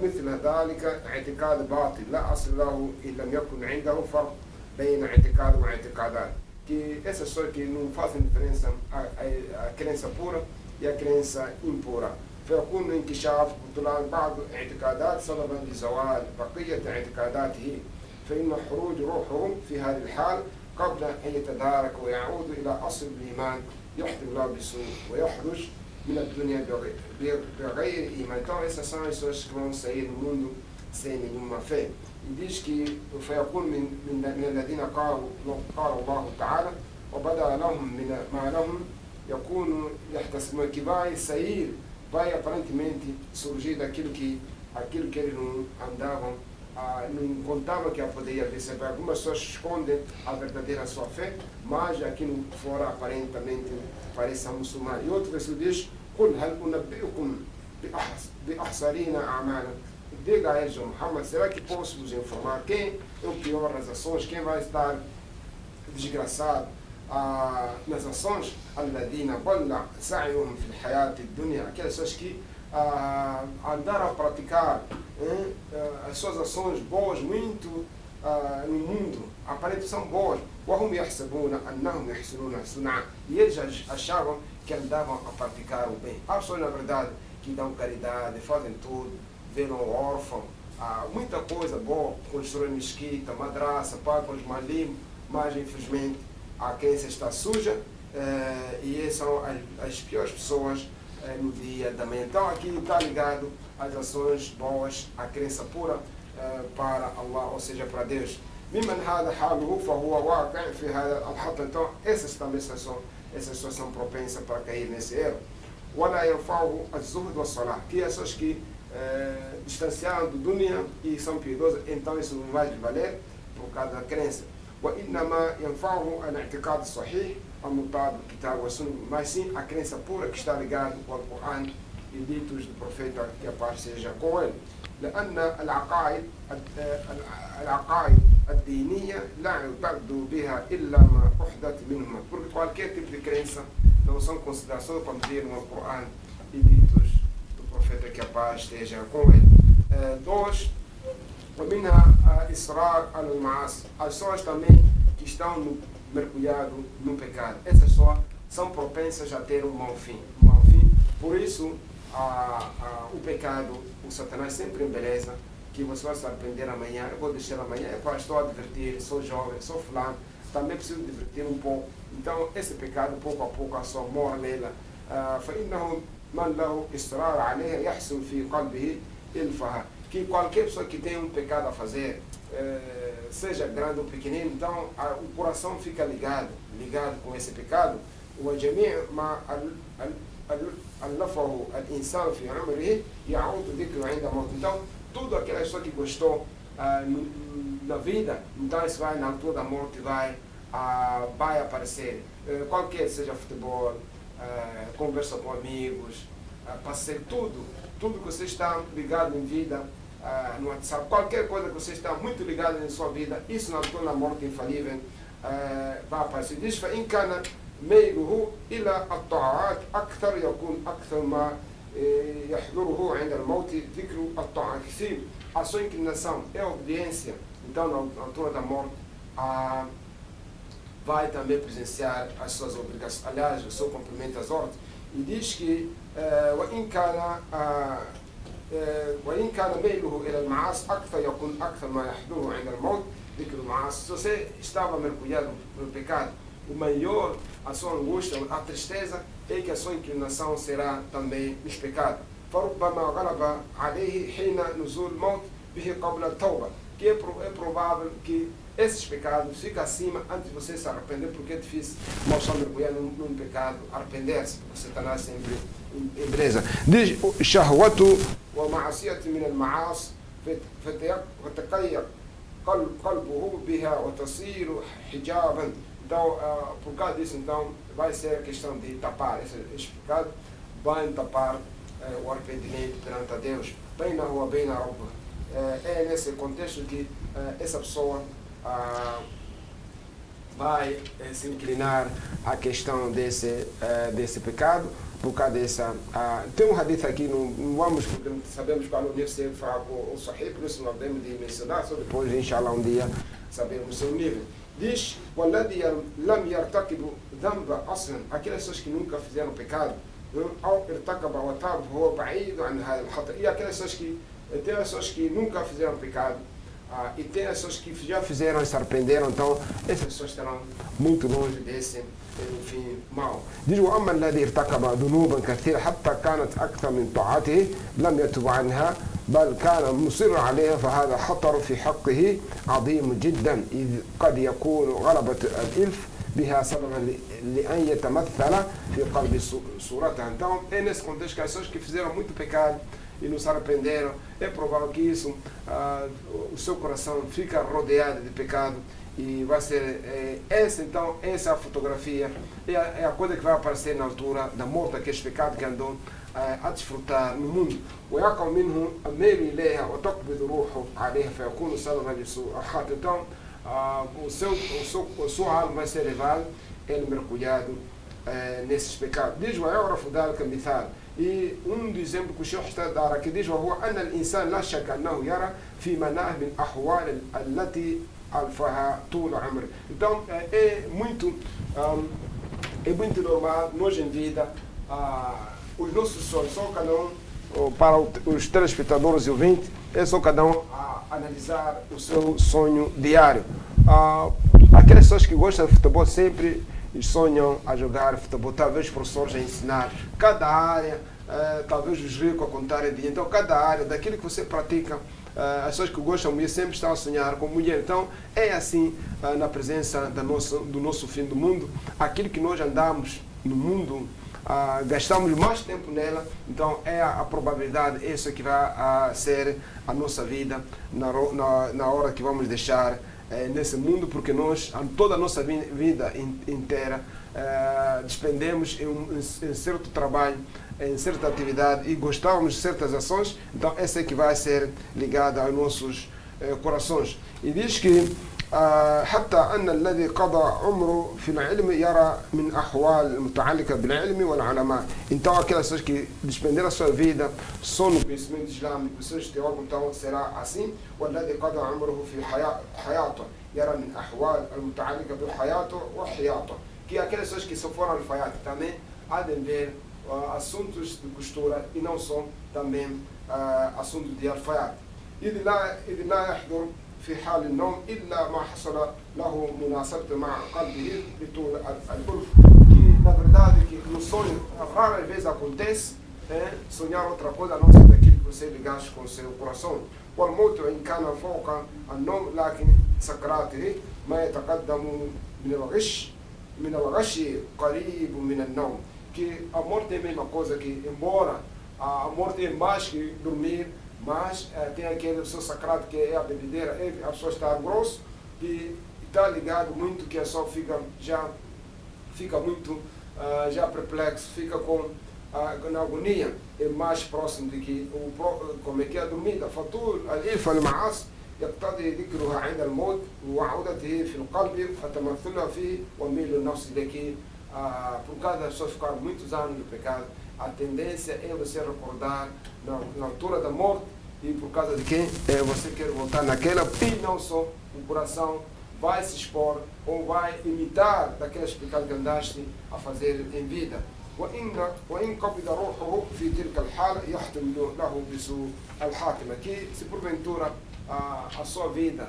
Speaker 2: مثل ذلك اعتقاد باطل لا أصل له إن لم يكن عنده فرق بين اعتقاد واعتقادات. Que essas pessoas que não fazem diferença a crença pura e a crença impura. فيكون انكشاف بطلان بعض اعتقادات سببا لزوال بقية اعتقاداته فإن خروج روحه في هذه الحال قبل أن يتدارك ويعود إلى أصل الإيمان يحتم الله بسوء ويخرج من الدنيا بغير إيمان. Então essas são as pessoas que vão sair do mundo sem nenhuma fé. E diz que فيكون من الذين قال الله تعالى وبدأ لهم من ما لهم يكون يحتسبون que vai sair, vai aparentemente surgir daquilo que eles não andavam, não contavam que poderia receber. Algumas pessoas escondem a verdadeira sua fé, mas aquilo fora aparentemente parece muçulmano. E outro versículo diz قل هل أنبئكم بأخسرين أعمالا. Diga a eles, Muhammad, será que posso vos informar quem é o pior nas ações, quem vai estar desgraçado nas ações? الذين ضل سعيهم في الحياة الدنيا. Aquelas pessoas que andaram a praticar as suas ações boas muito no mundo, aparentemente são boas. وهم يحسبون أنهم يحسنون صنعا. E eles achavam que andavam a praticar o bem. Há pessoas, na verdade, que dão caridade, fazem tudo, velam órfão, muita coisa boa, constroem mesquita, madraça, pagam os malim, mas infelizmente a crença está suja e essas são as piores pessoas no dia da manhã. Então aqui está ligado às ações boas, a crença pura para Allah, ou seja, para Deus. ممن هذا حاله فهو واقع في هذا الخطأ. Então essas também são propensas para cair nesse erro. ولا ينفعه الزهد والصلاة. Que essas pessoas que distanciaram do dunya e são piedosas, então isso não vai valer por causa da crença. وإنما ينفعه الاعتقاد الصحيح المطابق للكتاب والسنة. Mas sim a crença pura que está ligada ao Corão e ditos do profeta, que a paz seja com ele. لأن العقائد الدينية لا يعتد بها إلا ما أحدث منهما. Porque qualquer tipo de crença não são considerações para medir no Corão e ditos do profeta, que a paz esteja com ele. 2. ومنها إصرار على المعاصي. As pessoas também que estão mergulhadas no pecado, essas pessoas são propensas a ter um mau fim. Por isso o pecado, o Satanás sempre embeleza que você vai se arrepender amanhã, eu vou deixar amanhã, estou a divertir, sou jovem, sou fulano, também preciso divertir um pouco. Então esse pecado pouco a pouco a pessoa morre nela. فإنه من له إصرار عليه يحصل في قلبه الفها. Que qualquer pessoa que tem um pecado a fazer, seja grande ou pequenino, então o coração fica ligado com esse pecado. وجميع ما ألفه الإنسان في عمره يعود ذكره عند موته. Então tudo aquela pessoa que gostou na vida, então isso vai na altura da morte vai aparecer. Qualquer seja futebol, conversa com amigos, passeio, tudo que você está ligado em vida, no WhatsApp, qualquer coisa que você está muito ligado em sua vida, isso na altura da morte infalível vai aparecer. Diz فإن كان ميله إلى الطاعات أكثر يكون أكثر ما يحضره عند الموت ذكر الطاعات. Se a sua inclinação é obediência, então na altura da morte vai também presenciar as suas obrigações, aliás, o seu cumprimento às ordens. E diz que وإن كان ميله إلى المعاصي أكثر يكون أكثر ما يحضره عند الموت ذكر المعاصي. Se você estava mergulhado no pecado, o maior, a sua angústia, a tristeza, é que a sua inclinação será também nos pecados. فربما غلب عليه حين نزول الموت به قبل التوبة. Que é provável que esses pecados ficam acima antes de você se arrepender, porque é difícil uma pessoa mergulhar num pecado, arrepender-se, porque Satanás sempre em beleza. Diz, shahwatu wa ma'asiyati min al-ma'as فتقير قلبه بها وتصير حجابا. Então, por causa disso, então, vai ser questão de tapar. Esse pecado vai tapar o arrependimento perante a Deus. Bem na rua, bem na roupa. É nesse contexto que essa pessoa vai se inclinar à questão desse pecado. Por causa dessa... tem um hadith aqui, não vamos, porque não sabemos qual é o nível, se fala o Sahih, por isso não devemos de mencionar, só depois, inshallah, um dia sabemos o seu nível. Diz, وَالَّذِي لَمْ يَرْتَكِبُ ذَنْبَ أَصْلًا, aquelas pessoas que nunca fizeram pecado, أو ارتكب وتاب هو بعيد عن هذا الخطأ. E aquelas pessoas que, tem pessoas que nunca fizeram pecado, e tem pessoas que já fizeram e se arrependeram, então essas pessoas estarão muito longe desse fim mau. Diz, وأما الذي ارتكب ذنوبا كثيرة حتى كانت أكثر من طاعته لم يتب عنها بل كان مصر عليها فهذا خطر في حقه عظيم جدا إذ قد يكون غلبة الإلف بها سببا لأن يتمثل في قلب صورتها. Então é nesse contexto que as pessoas que fizeram muito pecado e não se arrependeram, é provável que isso, o seu coração fica rodeado de pecado e vai ser essa é a fotografia, é a coisa que vai aparecer na altura da morte daqueles pecados que andam a desfrutar no mundo. ويقع منه الميل إليها وتقبض روحه عليها فيكون سببا لسوء الخاتمة. Então a sua alma vai ser levada, ele mergulhado nesses pecados. Diz ويعرف ذلك مثال. E dos exemplos que o Sheikh está a dar aqui diz وهو أن الإنسان لا شك أنه يرى في مناه من الأحوال التي ألفها طول عمره. Então é muito normal nós em vida os nossos sonhos, só cada um, para os telespectadores e ouvintes, é só cada um analisar o seu sonho diário. Aquelas pessoas que gostam de futebol sempre sonham a jogar futebol, talvez os professores a ensinar cada área, talvez os ricos a contar dinheiro. Então, cada área daquilo que você pratica, as pessoas que gostam de mulher sempre estão a sonhar com mulher. Então, é assim na presença do nosso fim do mundo. Aquilo que nós andamos no mundo, gastamos mais tempo nela, então é a probabilidade, isso que vai ser a nossa vida na hora que vamos deixar nesse mundo, porque nós, toda a nossa vida inteira, despendemos em certo trabalho, em certa atividade e gostávamos de certas ações, então essa é que vai ser ligada aos nossos corações. E diz que حتى أن الذي قضى عمره في العلم يرى من أحوال المتعلقة بالعلم والعلماء. Então aquelas pessoas que despenderam a sua vida só no conhecimento islâmico, pessoas teóricas, então será assim. والذي قضى عمره في حياته يرى من أحوال المتعلقة بالحياة وحياته. Que aquelas pessoas que só foram ao alfaiate também há de ver assuntos de costura e não só também assuntos de alfaiate. E de lá يحضر في حال النوم إلا ما حصل له مناسبة مع قلبه بطول الألف. Que na verdade que no sonho raras vezes acontece sonhar outra coisa a não ser daquilo que você ligaste com o seu coração. والموت إن كان فوق النوم لكن سكراته ما يتقدم من الغش قريب من النوم. Que a morte é a mesma coisa, que embora a morte é mais que dormir, mas tem aquele pessoa sacrado que é a bebedeira, a pessoa está grosso e está ligado muito, que a pessoa fica muito já perplexo, fica na agonia, é mais próximo de que como é que é a dormida. فطول الإلف المعاصي يقتضي ذكرها عند الموت وعودته في القلب فتمثلها فيه وميل النفس لكي por causa das pessoas ficarem muitos anos no pecado, a tendência é você recordar na altura da morte, e por causa de que você quer voltar naquela, e não só o coração vai se expor ou vai imitar daqueles pecados que andaste a fazer em vida. وإن قبض روحه في تلك الحالة يحتمل له بسوء الحاكمة. Que se porventura a sua vida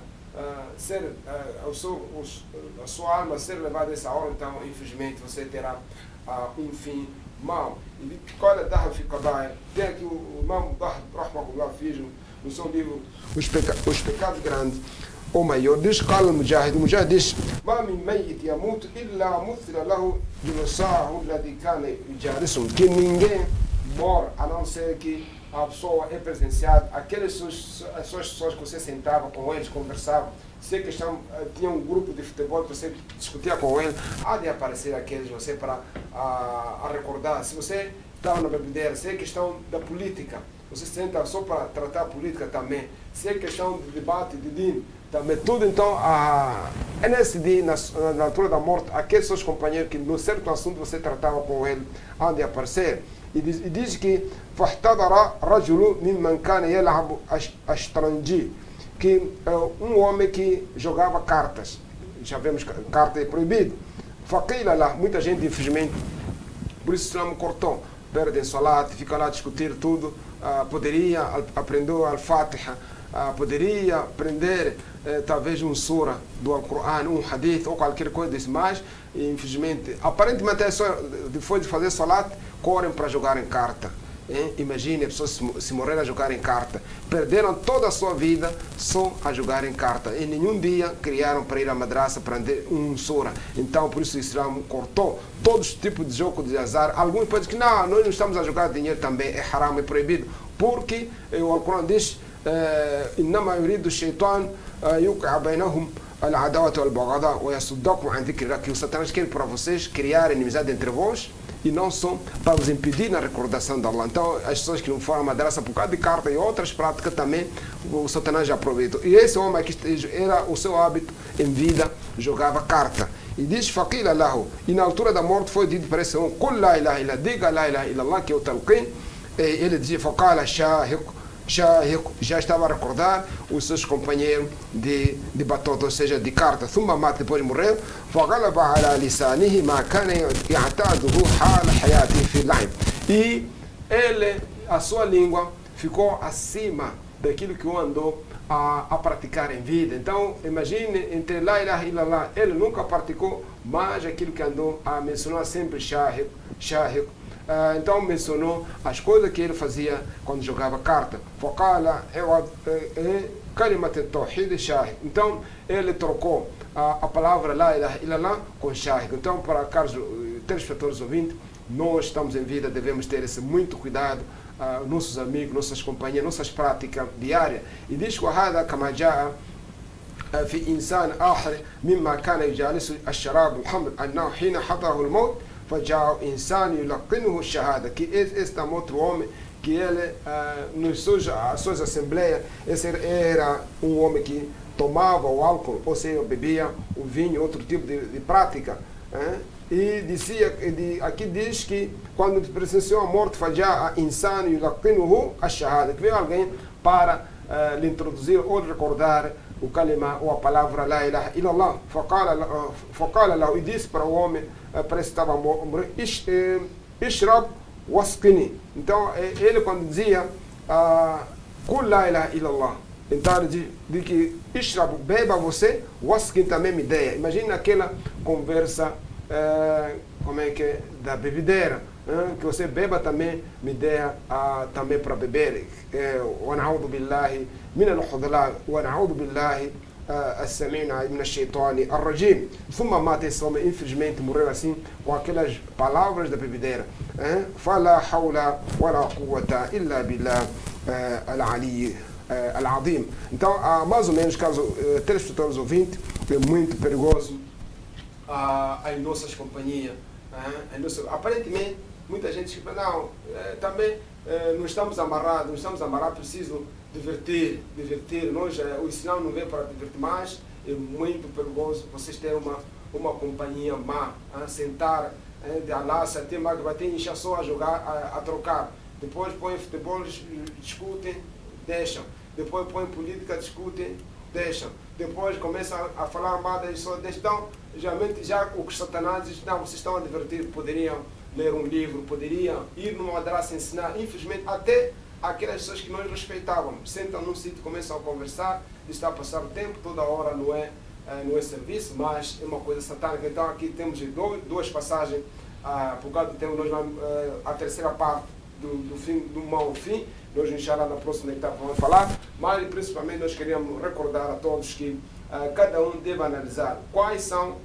Speaker 2: a sua alma ser levada a essa hora, então infelizmente você terá fim mau. E qual é a Dahab fi Qadaya? Tem aqui o Imam Dahab Rahmahullah fez no seu livro Os Pecados Grandes. o maior. Diz قال المجاهد, المجاهد diz ما من ميت يموت إلا مثل له جلساءه الذي كان يجالسهم, que ninguém morre a não ser que a pessoa é presenciada, aquelas pessoas que você sentava com eles, conversava, se questão, tinha um grupo de futebol que você discutia com ele, há de aparecer aqueles você para recordar. Se você estava na bebedeira, se é questão da política, você senta só para tratar a política também, se é questão de debate, de din, também tudo. Então, é nesse dia, na altura da morte, aqueles seus companheiros que no certo assunto você tratava com ele, há de aparecer. E diz que فاحتضر رجل ممن كان يلعب الشطرنج, que um homem que jogava cartas, já vemos que carta é proibido. Faqila lá, muita gente infelizmente, por isso o Islam cortou, perde salat, fica lá a discutir tudo, poderia aprender al-Fatiha, poderia aprender talvez um sura do Alcorão, um hadith ou qualquer coisa desse, mas infelizmente, aparentemente é só depois de fazer salat, correm para jogar em carta. Imagine, as pessoas se morreram a jogar em carta, perderam toda a sua vida só a jogar em carta, e nenhum dia criaram para ir à madraça para aprender um sura. Então por isso o Islã cortou todos os tipos de jogo de azar. Alguns podem dizer que não, nós não estamos a jogar dinheiro também, é haram, é proibido, porque o Alcorão diz إنما يريد الشيطان يوقع بينهم العداوة والبغضاء ويصدكم عن ذكر الله, que o Satanás quer para vocês criar inimizade entre vós e não só para vos impedir na recordação de Allah. Então, as pessoas que não foram à madraça por causa de carta e outras práticas também, o Satanás já aproveitou. E esse homem aqui era o seu hábito em vida, jogava carta. E diz, faqila lahu, e na altura da morte foi dito para esse homem, Qul la ilaha illa, diga la ilaha illallah, que é o talqin. Ele dizia, faqala shahiq, já estava a recordar os seus companheiros de batota, ou seja, de carta. Thumma mat, depois morreu. فغلب على لسانه ما كان يعتاده حال حياته في اللعب. E ele, a sua língua ficou acima daquilo que o andou a praticar em vida. Então, imagine, entre la ilaha illallah, ele nunca praticou, mas aquilo que andou a mencionar sempre shahiq, shahiq. Então mencionou as coisas que ele fazia quando jogava carta. Faqala kalimat at-tawhid shahid. Então ele trocou a palavra la ilaha illallah com shahid. Então, para caros telespectadores ouvintes, nós estamos em vida, devemos ter esse muito cuidado, nossos amigos, nossas companhias, nossas práticas diárias. E diz que هذا كما جاء في إنسان آخر مما كان يجالس الشراب الحمد أنه حين حضره الموت فجاء إنسان يلقنه الشهادة, que este outro homem, que ele, nas suas assembleias, esse era um homem que tomava o álcool, ou seja, bebia o vinho, outro tipo de prática. E dizia, aqui diz que quando presenciou a morte, فجاء إنسان يلقنه الشهادة, que veio alguém para lhe introduzir ou recordar o kalima ou a palavra la ilaha illallah. فقال له, e disse para o homem, parece que estava a morrer, ishrab wasqini. Então ele quando dizia kul la ilaha illallah, então ele diz que ishrab, beba você, wasqini também me dê. Imagina aquela conversa, como é que é, da bebedeira, que você beba também, me dê também para beber. ونعوذ بالله من الخذلان ونعوذ بالله السميع من الشيطان الرجيم. ثم مات esse homem, infelizmente morreu assim, com aquelas palavras da bebedeira. فلا حول ولا قوة إلا بالله العلي العظيم. Então, mais ou menos, caso telespectadores ouvintes, é muito perigoso as nossas companhias. Aparentemente, muita gente diz, não, também não estamos amarrados, preciso divertir. Nós, o Islã não vem para divertir, mas é muito perigoso vocês terem uma companhia má, sentar de alácia, até mais que vai ter encher só a jogar, a trocar. Depois põem futebol, discutem, deixam. Depois põem política, discutem, deixam. Depois começam a falar mal das pessoas, deixam. Geralmente já o que Satanás diz, não, vocês estão a divertir, poderiam ler um livro, poderiam ir numa madraça ensinar. Infelizmente, até aquelas pessoas que nós respeitávamos, sentam num sítio, começam a conversar, está a passar o tempo, toda hora não é serviço, mas é uma coisa satânica. Então aqui temos duas passagens, por causa do tempo, nós vamos a terceira parte do fim, do mal ao fim, nós inshallah na próxima etapa vamos falar, mas principalmente nós queríamos recordar a todos que cada um deve analisar quais são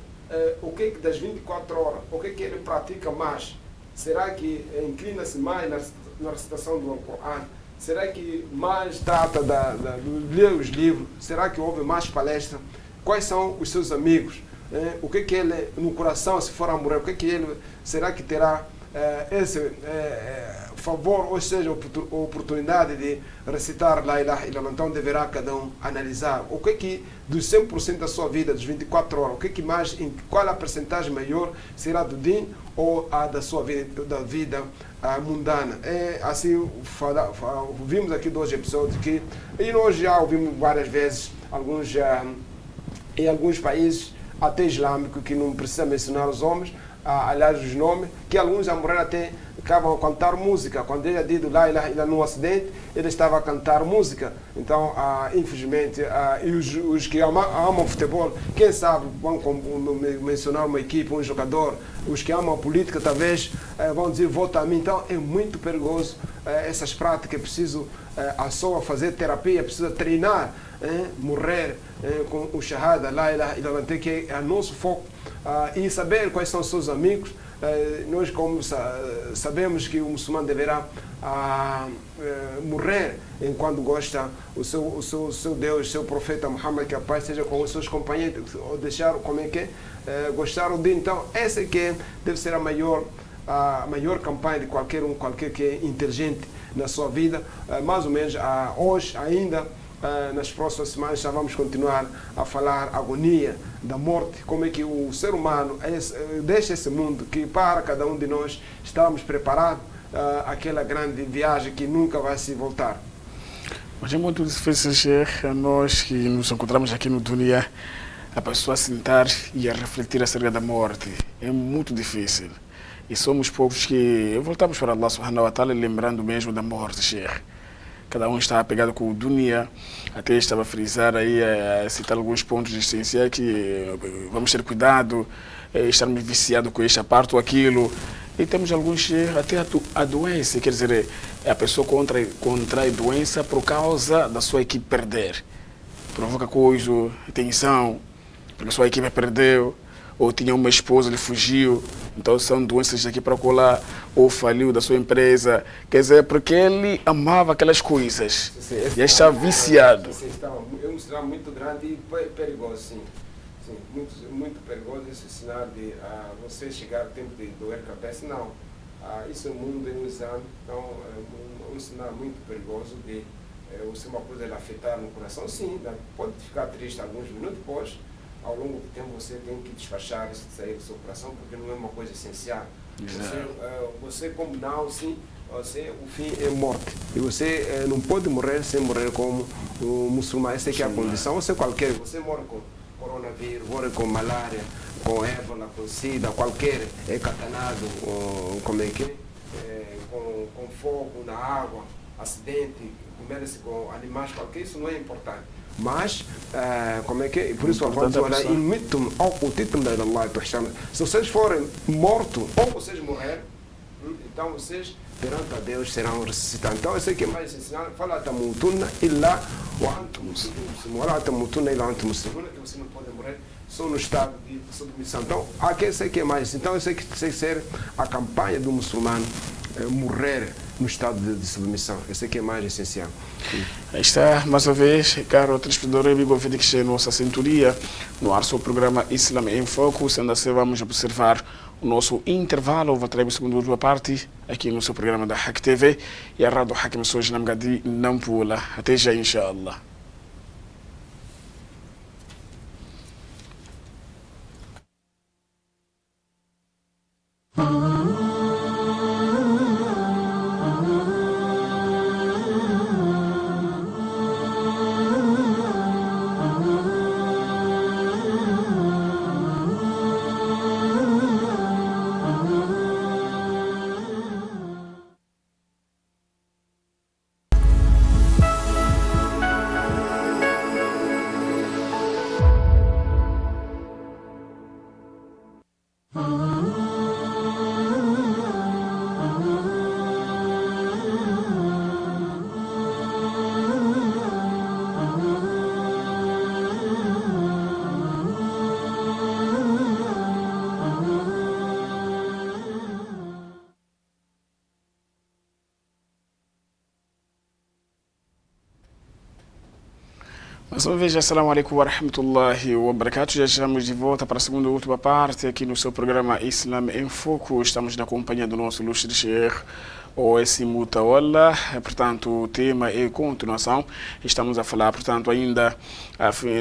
Speaker 2: o que das 24 horas, o que ele pratica mais. Será que inclina-se mais na recitação do Alcorão? Será que mais trata de ler os livros? Será que houve mais palestra? Quais são os seus amigos? O que ele, no coração, se for a morrer, o que ele, será que terá esse favor, ou seja, oportunidade de recitar La ilaha illallah? Então deverá cada um analisar o que dos 100% da sua vida, dos 24 horas, o que mais, qual a percentagem maior será do din ou a da sua vida, da vida mundana. Assim, vimos aqui 2 episódios e nós já ouvimos várias vezes, em alguns países, até islâmicos, que não precisa mencionar os homens, aliás, os nomes, que alguns a morrer até acabam a cantar música. Quando ele é dito lá num acidente, ele estava a cantar música. Então, infelizmente, e os que amam futebol, quem sabe vão mencionar uma equipe, um jogador. Os que amam a política talvez vão dizer vota a mim. Então, é muito perigoso essas práticas. É preciso a pessoa fazer terapia, precisa treinar, morrer com o shahada, lá que é o nosso foco. E saber quais são os seus amigos. Nós, como sabemos que o muçulmano deverá morrer enquanto gosta o seu Deus, seu profeta Muhammad, que a paz seja com os seus companheiros, ou deixar, gostar o dia. Então, essa que deve ser a maior campanha de qualquer que é inteligente na sua vida. Mais ou menos hoje ainda, nas próximas semanas já vamos continuar a falar agonia da morte, como é que o ser humano deixa esse mundo, que para cada um de nós estamos preparados aquela grande viagem que nunca vai se voltar.
Speaker 1: Mas é muito difícil, Sheikh, nós que nos encontramos aqui no Dunia, a pessoa sentar e a refletir acerca da morte. É muito difícil. E somos poucos que voltamos para Allah subhanahu wa ta'ala lembrando mesmo da morte, Sheikh. Cada um está apegado com o dunya. Até estava a frisar aí, a citar alguns pontos essenciais que vamos ter cuidado, estarmos viciados com esta parte ou aquilo. E temos alguns, até a doença, quer dizer, a pessoa contrai doença por causa da sua equipe perder. Provoca coisa, tensão, porque a sua equipe perdeu, ou tinha uma esposa, ele fugiu. Então são doenças daqui para colar, ou faliu da sua empresa. Quer dizer, porque ele amava aquelas coisas. E está viciado.
Speaker 2: É um sinal muito grande e perigoso, sim. Muito perigoso esse sinal de você chegar ao tempo de doer a cabeça. Não. Isso é um mundo em um exame. Então é um sinal muito perigoso de se uma coisa ele afetar no coração. Sim, pode ficar triste alguns minutos depois. Ao longo do tempo você tem que despachar isso de sair do seu coração, porque não é uma coisa essencial. Você como não, sim, o fim é morte. E você não pode morrer sem morrer como o muçulmano. Essa é a condição. Você morre com coronavírus, morre com malária, com ébola, com sida, qualquer, é catanado, com fogo na água, acidente, comer-se com animais, qualquer, isso não é importante. Mas, por isso se vocês forem mortos ou vocês morrerem, então vocês perante a Deus serão ressuscitados. Então eu sei que é mais ensinado, fala tamutunna illa wa antum muslimun, wala tamutunna illa wa antum muslimun, que você não pode morrer só no estado de submissão. Então, aqui eu sei que é mais, então eu sei que tem que ser a campanha do muçulmano morrer no estado de submissão. Esse aqui é mais essencial.
Speaker 1: Aí está, mais uma vez, caro telespectador, amigo ouvinte que está em nossa sintonia, no ar sobre o programa Islam em Foco. Sendo assim, vamos observar o nosso intervalo. Voltaremos segunda última parte aqui no seu programa da Hak TV e a Rádio Hakim Soji Namgadi Nampula. Até já, inshallah. Mais uma vez, assalamu alaikum wa rahmatullahi wa barakatuh. Já estamos de volta para a segunda e última parte aqui no seu programa Islam em Foco. Estamos na companhia do nosso ilustre Sheikh Owais Mutawalla. Portanto, o tema é continuação. Estamos a falar, portanto, ainda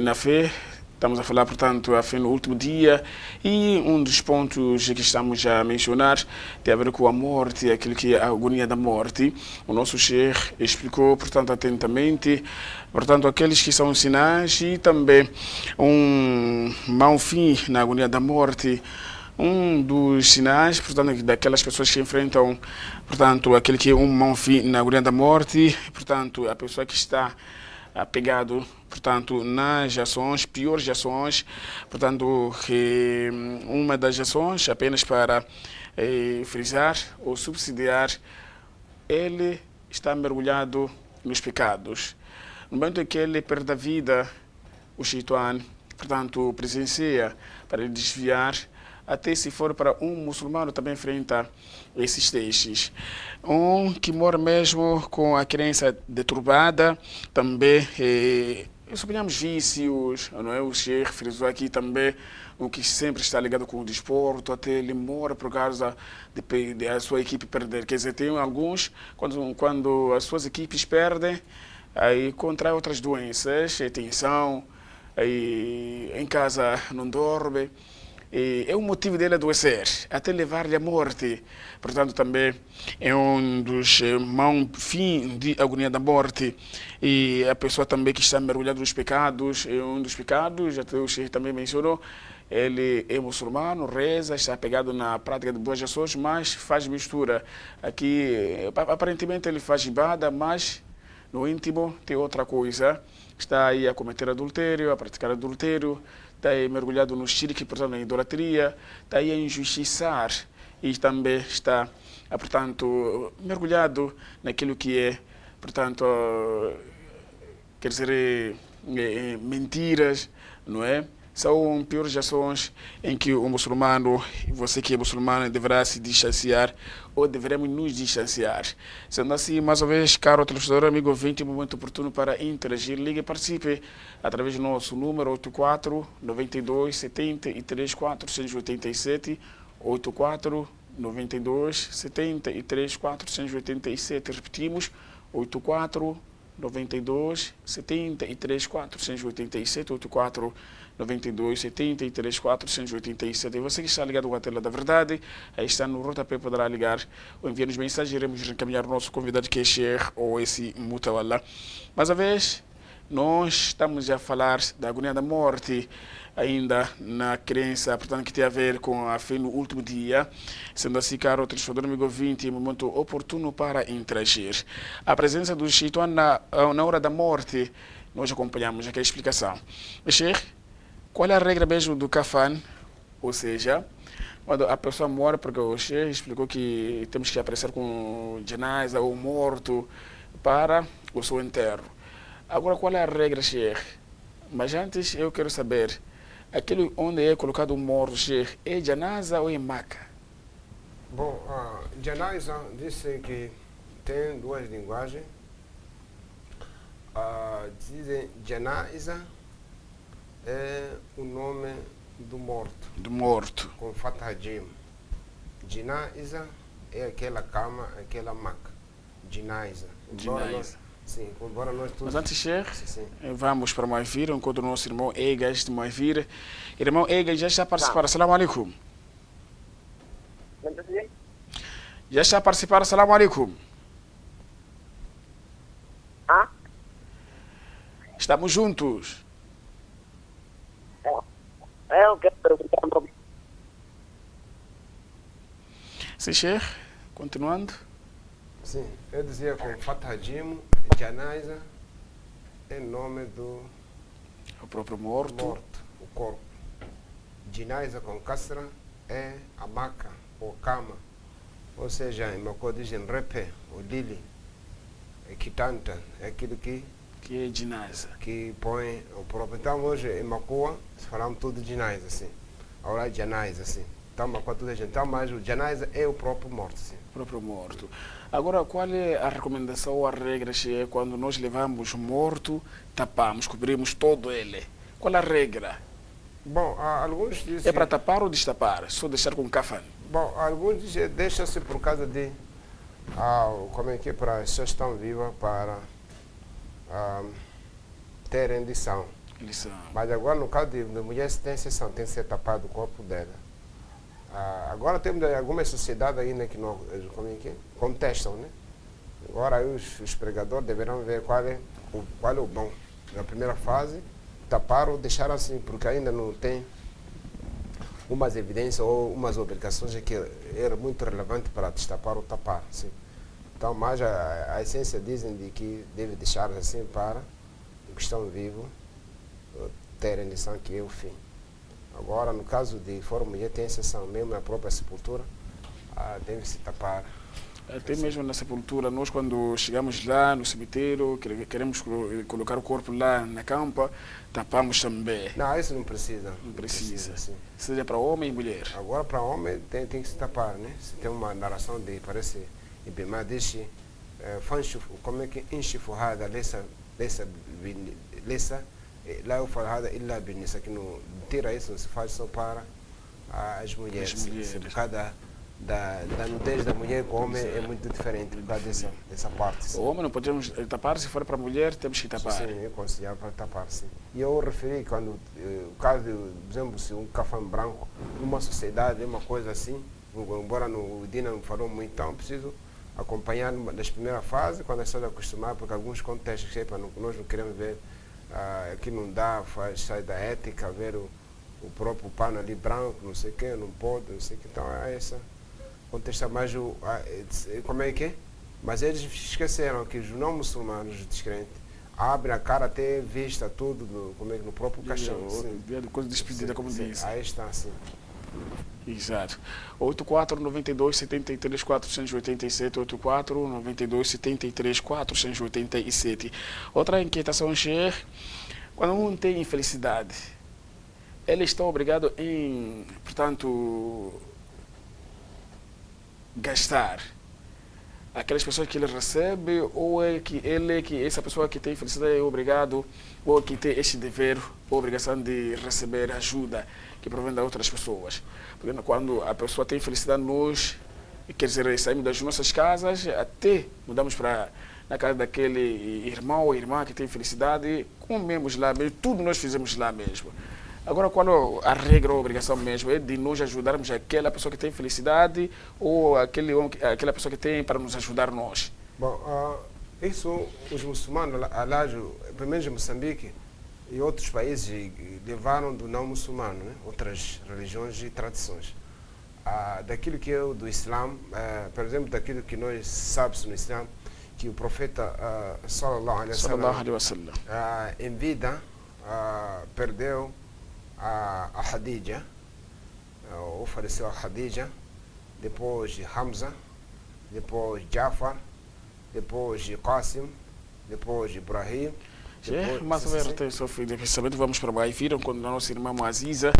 Speaker 1: na fé. Estamos a falar, portanto, a fé no último dia, e um dos pontos que estamos a mencionar tem a ver com a morte, aquilo que é a agonia da morte. O nosso Sheikh explicou, portanto, atentamente, portanto, aqueles que são sinais e também um mau fim na agonia da morte. Um dos sinais, portanto, daquelas pessoas que enfrentam, portanto, aquele que é um mau fim na agonia da morte, portanto, a pessoa que está apegado, portanto, nas ações, piores ações, portanto, que uma das ações, apenas para frisar ou subsidiar, ele está mergulhado nos pecados. No momento em que ele perde a vida, o Shaitan, portanto, presencia para ele desviar. Até se for para um muçulmano também enfrenta esses testes. Um que mora mesmo com a crença deturbada, também suponhamos vícios, não é? O Sheikh frisou aqui também o que sempre está ligado com o desporto, até ele mora por causa de a sua equipe perder. Quer dizer, tem alguns, quando as suas equipes perdem, aí contrai outras doenças, tensão, aí em casa não dorme. E é o motivo dele adoecer, até levar-lhe à morte. Portanto, também é um dos maus fins de agonia da morte. E a pessoa também que está mergulhada nos pecados, é um dos pecados, até o Sheikh também mencionou, ele é muçulmano, reza, está apegado na prática de boas ações, mas faz mistura. Aqui, aparentemente, ele faz ibada, mas no íntimo tem outra coisa. Está aí a cometer adultério, a praticar adultério, está aí mergulhado no shirk, portanto, na idolatria, está aí a injustiçar e também está, portanto, mergulhado naquilo que é, portanto, quer dizer, mentiras, não é? São piores ações em que o muçulmano, você que é muçulmano, deverá se distanciar ou deveremos nos distanciar. Sendo assim, mais uma vez, caro telespectador, amigo ouvinte, momento oportuno para interagir. Ligue e participe através do nosso número 84 92 73 487, 84 92 73 487. Repetimos, 84 92 73 487, 84 92 73 487. E você que está ligado com a tela da verdade, aí está no rodapé, poderá ligar ou enviar-nos mensagem. Iremos reencaminhar o nosso convidado, que é Sheikh Owais Mutawalla. Mais uma vez, nós estamos a falar da agonia da morte, ainda na crença, portanto, que tem a ver com a fé no último dia. Sendo assim, caro telespectador, amigo ouvinte, é um momento oportuno para interagir. A presença do Shaitan na hora da morte, nós acompanhamos aqui a explicação. Sheikh, qual é a regra mesmo do kafan? Ou seja, quando a pessoa morre, porque o Sheikh explicou que temos que aparecer com janaza ou morto para o seu enterro. Agora, qual é a regra, Sheikh? Mas antes eu quero saber, aquele onde é colocado o morto, Sheikh, é janaza ou é maca?
Speaker 2: Bom, janaza disse que tem duas linguagens. Dizem janaza é o nome do morto.
Speaker 1: Do morto.
Speaker 2: Com fatha jim. Janaza é aquela cama, aquela maca. Janaza. Sim, embora nós todos...
Speaker 1: Mas antes, Sheikh,
Speaker 2: sim.
Speaker 1: Vamos para Moivira, enquanto o nosso irmão Egas de Moivira. Irmão Egas já está a participar. Assalamu alaikum. Já está a participar. Assalamu alaikum. Estamos juntos.
Speaker 3: Eu quero perguntar.
Speaker 1: Sim, Sheikh, continuando.
Speaker 2: Sim, eu dizia com fatha jim, janaza é nome do
Speaker 1: O próprio morto.
Speaker 2: o corpo. Janaza com kasra é a maca ou cama. Ou seja, em Macau dizem repé, ou lili, é quitanta, é aquilo que
Speaker 1: é janaza.
Speaker 2: Que põe o próprio. Então hoje em Macau, falamos tudo de janaza, assim. Agora janaza, assim. toma conta da gente. Então, mas o janaiza é o próprio morto, sim.
Speaker 1: O próprio morto. Agora, qual é a recomendação ou a regra se quando nós levamos morto, tapamos, cobrimos todo ele? Qual a regra?
Speaker 2: Bom, alguns dizem...
Speaker 1: É para tapar ou destapar? Só deixar com café?
Speaker 2: Bom, alguns dizem deixa-se por causa de... como é que é? Para as pessoas estão vivas para terem lição. Mas agora, no caso de mulher, tem exceção, tem que ser tapado o corpo dela. Agora temos algumas sociedades ainda que não, como é que é? Contestam, né? Agora aí os pregadores deverão ver qual é o bom. Na primeira fase, tapar ou deixar assim, porque ainda não tem umas evidências ou umas obrigações que era muito relevante para destapar ou tapar. Sim. Então, mas a essência dizem de que deve deixar assim para os que estão vivos terem lição que é o fim. Agora, no caso de for mulher, tem exceção, mesmo na própria sepultura, deve-se tapar.
Speaker 1: Até mesmo na sepultura, nós quando chegamos lá no cemitério, queremos colocar o corpo lá na campa, tapamos também.
Speaker 2: Não, isso não precisa.
Speaker 1: Não precisa.
Speaker 2: Sim.
Speaker 1: Seja para homem e mulher.
Speaker 2: Agora, para homem, tem que se tapar, né? Se tem uma narração de, parece, Ibema diz, como é que enxifurrada, lá eu falo illa binisa, que não tira isso, não se faz só para as mulheres. Por causa da nudez da mulher com o homem é muito diferente por causa dessa parte.
Speaker 1: O homem não podemos tapar, se for para a mulher, temos que tapar.
Speaker 2: Sim, é aconselhável para tapar, sim. E eu referi quando, o caso de, por exemplo, se um café branco, numa sociedade, é uma coisa assim, embora o Dina não falou muito, então preciso acompanhar nas primeiras fases, quando as pessoas acostumar, porque alguns contextos que nós não queremos ver, aqui não dá, sai da ética, ver o próprio pano ali branco, não sei o que, não pode, não sei o que, então é essa. Contesta mais como é que é? Mas eles esqueceram que os não muçulmanos descrentes abrem a cara até vista tudo como é que no próprio caixão.
Speaker 1: Coisa despedida, como diz.
Speaker 2: Aí está, assim.
Speaker 1: Exato. 84 92 73 487, 84 92 73 487. Outra inquietação é quando um tem infelicidade, ele está obrigado em, portanto, gastar aquelas pessoas que ele recebe, ou é que essa pessoa que tem felicidade é obrigado, ou que tem este dever, obrigação de receber ajuda que provém de outras pessoas. Porque quando a pessoa tem felicidade, nós, quer dizer, saímos das nossas casas, até mudamos para na casa daquele irmão ou irmã que tem felicidade, comemos lá mesmo, tudo nós fizemos lá mesmo. Agora, qual a regra ou a obrigação mesmo? É de nós ajudarmos aquela pessoa que tem felicidade ou aquela pessoa que tem para nos ajudar nós?
Speaker 2: Bom, isso os muçulmanos, lá, pelo menos em Moçambique e outros países, levaram do não muçulmano, né? Outras religiões e tradições. Daquilo que é do Islã, por exemplo, daquilo que nós sabemos no Islã, que o profeta sallallahu alaihi wasallam em vida perdeu a Khadija, ofereceu a Khadija, depois de Hamza, depois de Jafar, depois de Qasim, depois de Ibrahim.
Speaker 1: Mas vamos para o Baí, viram quando a nossa irmã Aziza.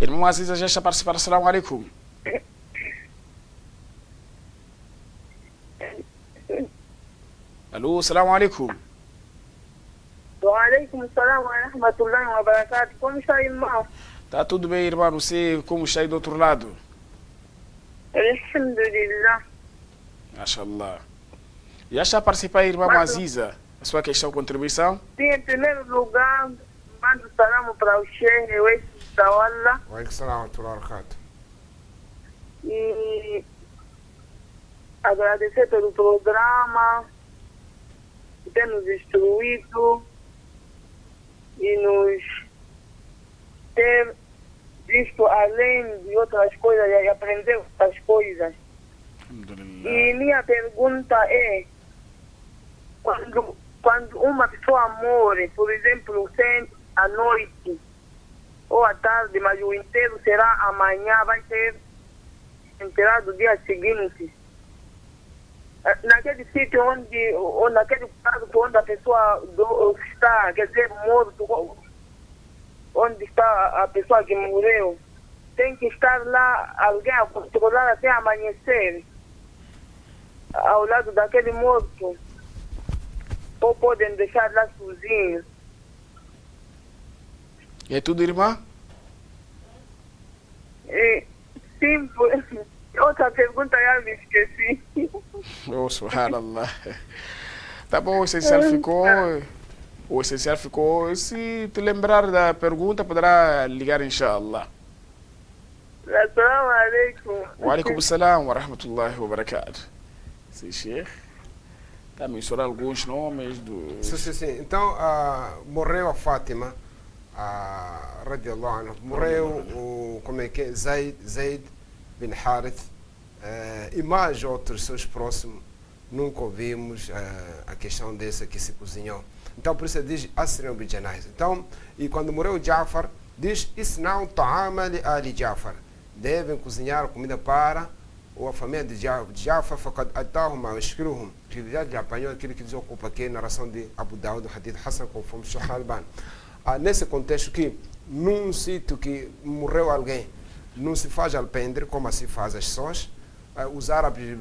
Speaker 1: Irmã Aziza já está a participar. Assalamu alaikum. Alô, assalamu alaikum.
Speaker 3: Wa alaikum assalam wa rahmatullahi wa barakatuh. Como está, irmão?
Speaker 1: Está tudo bem, irmão? Não sei como está aí do outro lado.
Speaker 3: Alhamdulillah.
Speaker 1: Mashallah. Já está a participar, irmã Aziza? A sua questão, contribuição?
Speaker 3: Sim, em primeiro lugar, mando salam para o Sheikh Wes Tawalla.
Speaker 2: Wa alaikum assalam wa rahmatullahi wa barakatuh.
Speaker 3: E agradecer pelo programa, que tem nos instruído e nos ter visto além de outras coisas e aprender outras coisas. E minha pergunta é, quando uma pessoa morre, por exemplo, à noite ou à tarde, mas o enterro será amanhã, vai ser enterrado no dia seguinte, naquele sítio ou naquele caso onde a pessoa está, quer dizer, morto, onde está a pessoa que morreu, tem que estar lá alguém a controlar até amanhecer, ao lado daquele morto. Ou podem deixar lá sozinho.
Speaker 1: É tudo, irmã?
Speaker 3: Sim, outra pergunta já me esqueci.
Speaker 1: Oh, subhanallah. Tá bom, o essencial ficou. O essencial ficou. Se te lembrar da pergunta, poderá ligar, inshallah.
Speaker 3: Assalamu alaikum.
Speaker 1: Wa alaikum salam wa rahmatullahi wa barakatuh. Sim, Sheikh. Está a mencionar alguns nomes do...
Speaker 2: Sim. Então, morreu a Fátima, radiallahu anhu. Morreu o, como é que é? Zaid bin Harith. E mais outros seus próximos. Nunca ouvimos a questão dessa que se cozinhou. Então, por isso diz Asri'u bi janaiz. Então, e quando morreu Jafar, diz Isna'u ta'ama li ali Jafar. Devem cozinhar comida para a família de Jafar, faqad atahum wa yashkiruhum. Que já lhe apanhou aquilo que desocupa aqui, narração de Abu Daud, do Hadith Hassan, conforme Sheikh Al-Albani. Nesse contexto que, num sítio que morreu alguém, não se faz alpendre, como assim faz as pessoas. Os árabes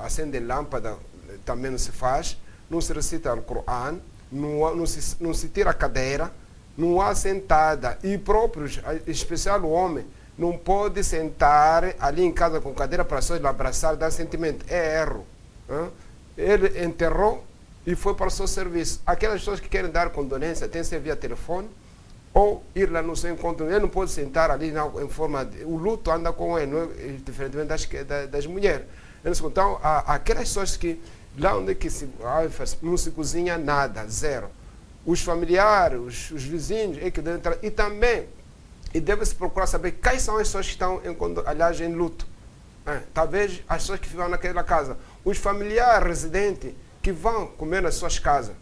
Speaker 2: acendem lâmpada, também não se faz. Não se recita o Coran, não se tira a cadeira, não há sentada. E próprios, em especial o homem, não pode sentar ali em casa com cadeira para só abraçar, dar sentimento. É erro. Ele enterrou e foi para o seu serviço. Aquelas pessoas que querem dar condolência têm que ser via telefone ou ir lá no seu encontro. Ele não pode sentar ali em forma de... O luto anda com ele, não é? Diferentemente das mulheres. Então, aquelas pessoas que lá onde que não se cozinha nada, zero. Os familiares, os vizinhos, é que devem entrar. E também, deve-se procurar saber quais são as pessoas que estão, aliás, em luto. Talvez as pessoas que ficam naquela casa. Os familiares residentes que vão comer nas suas casas.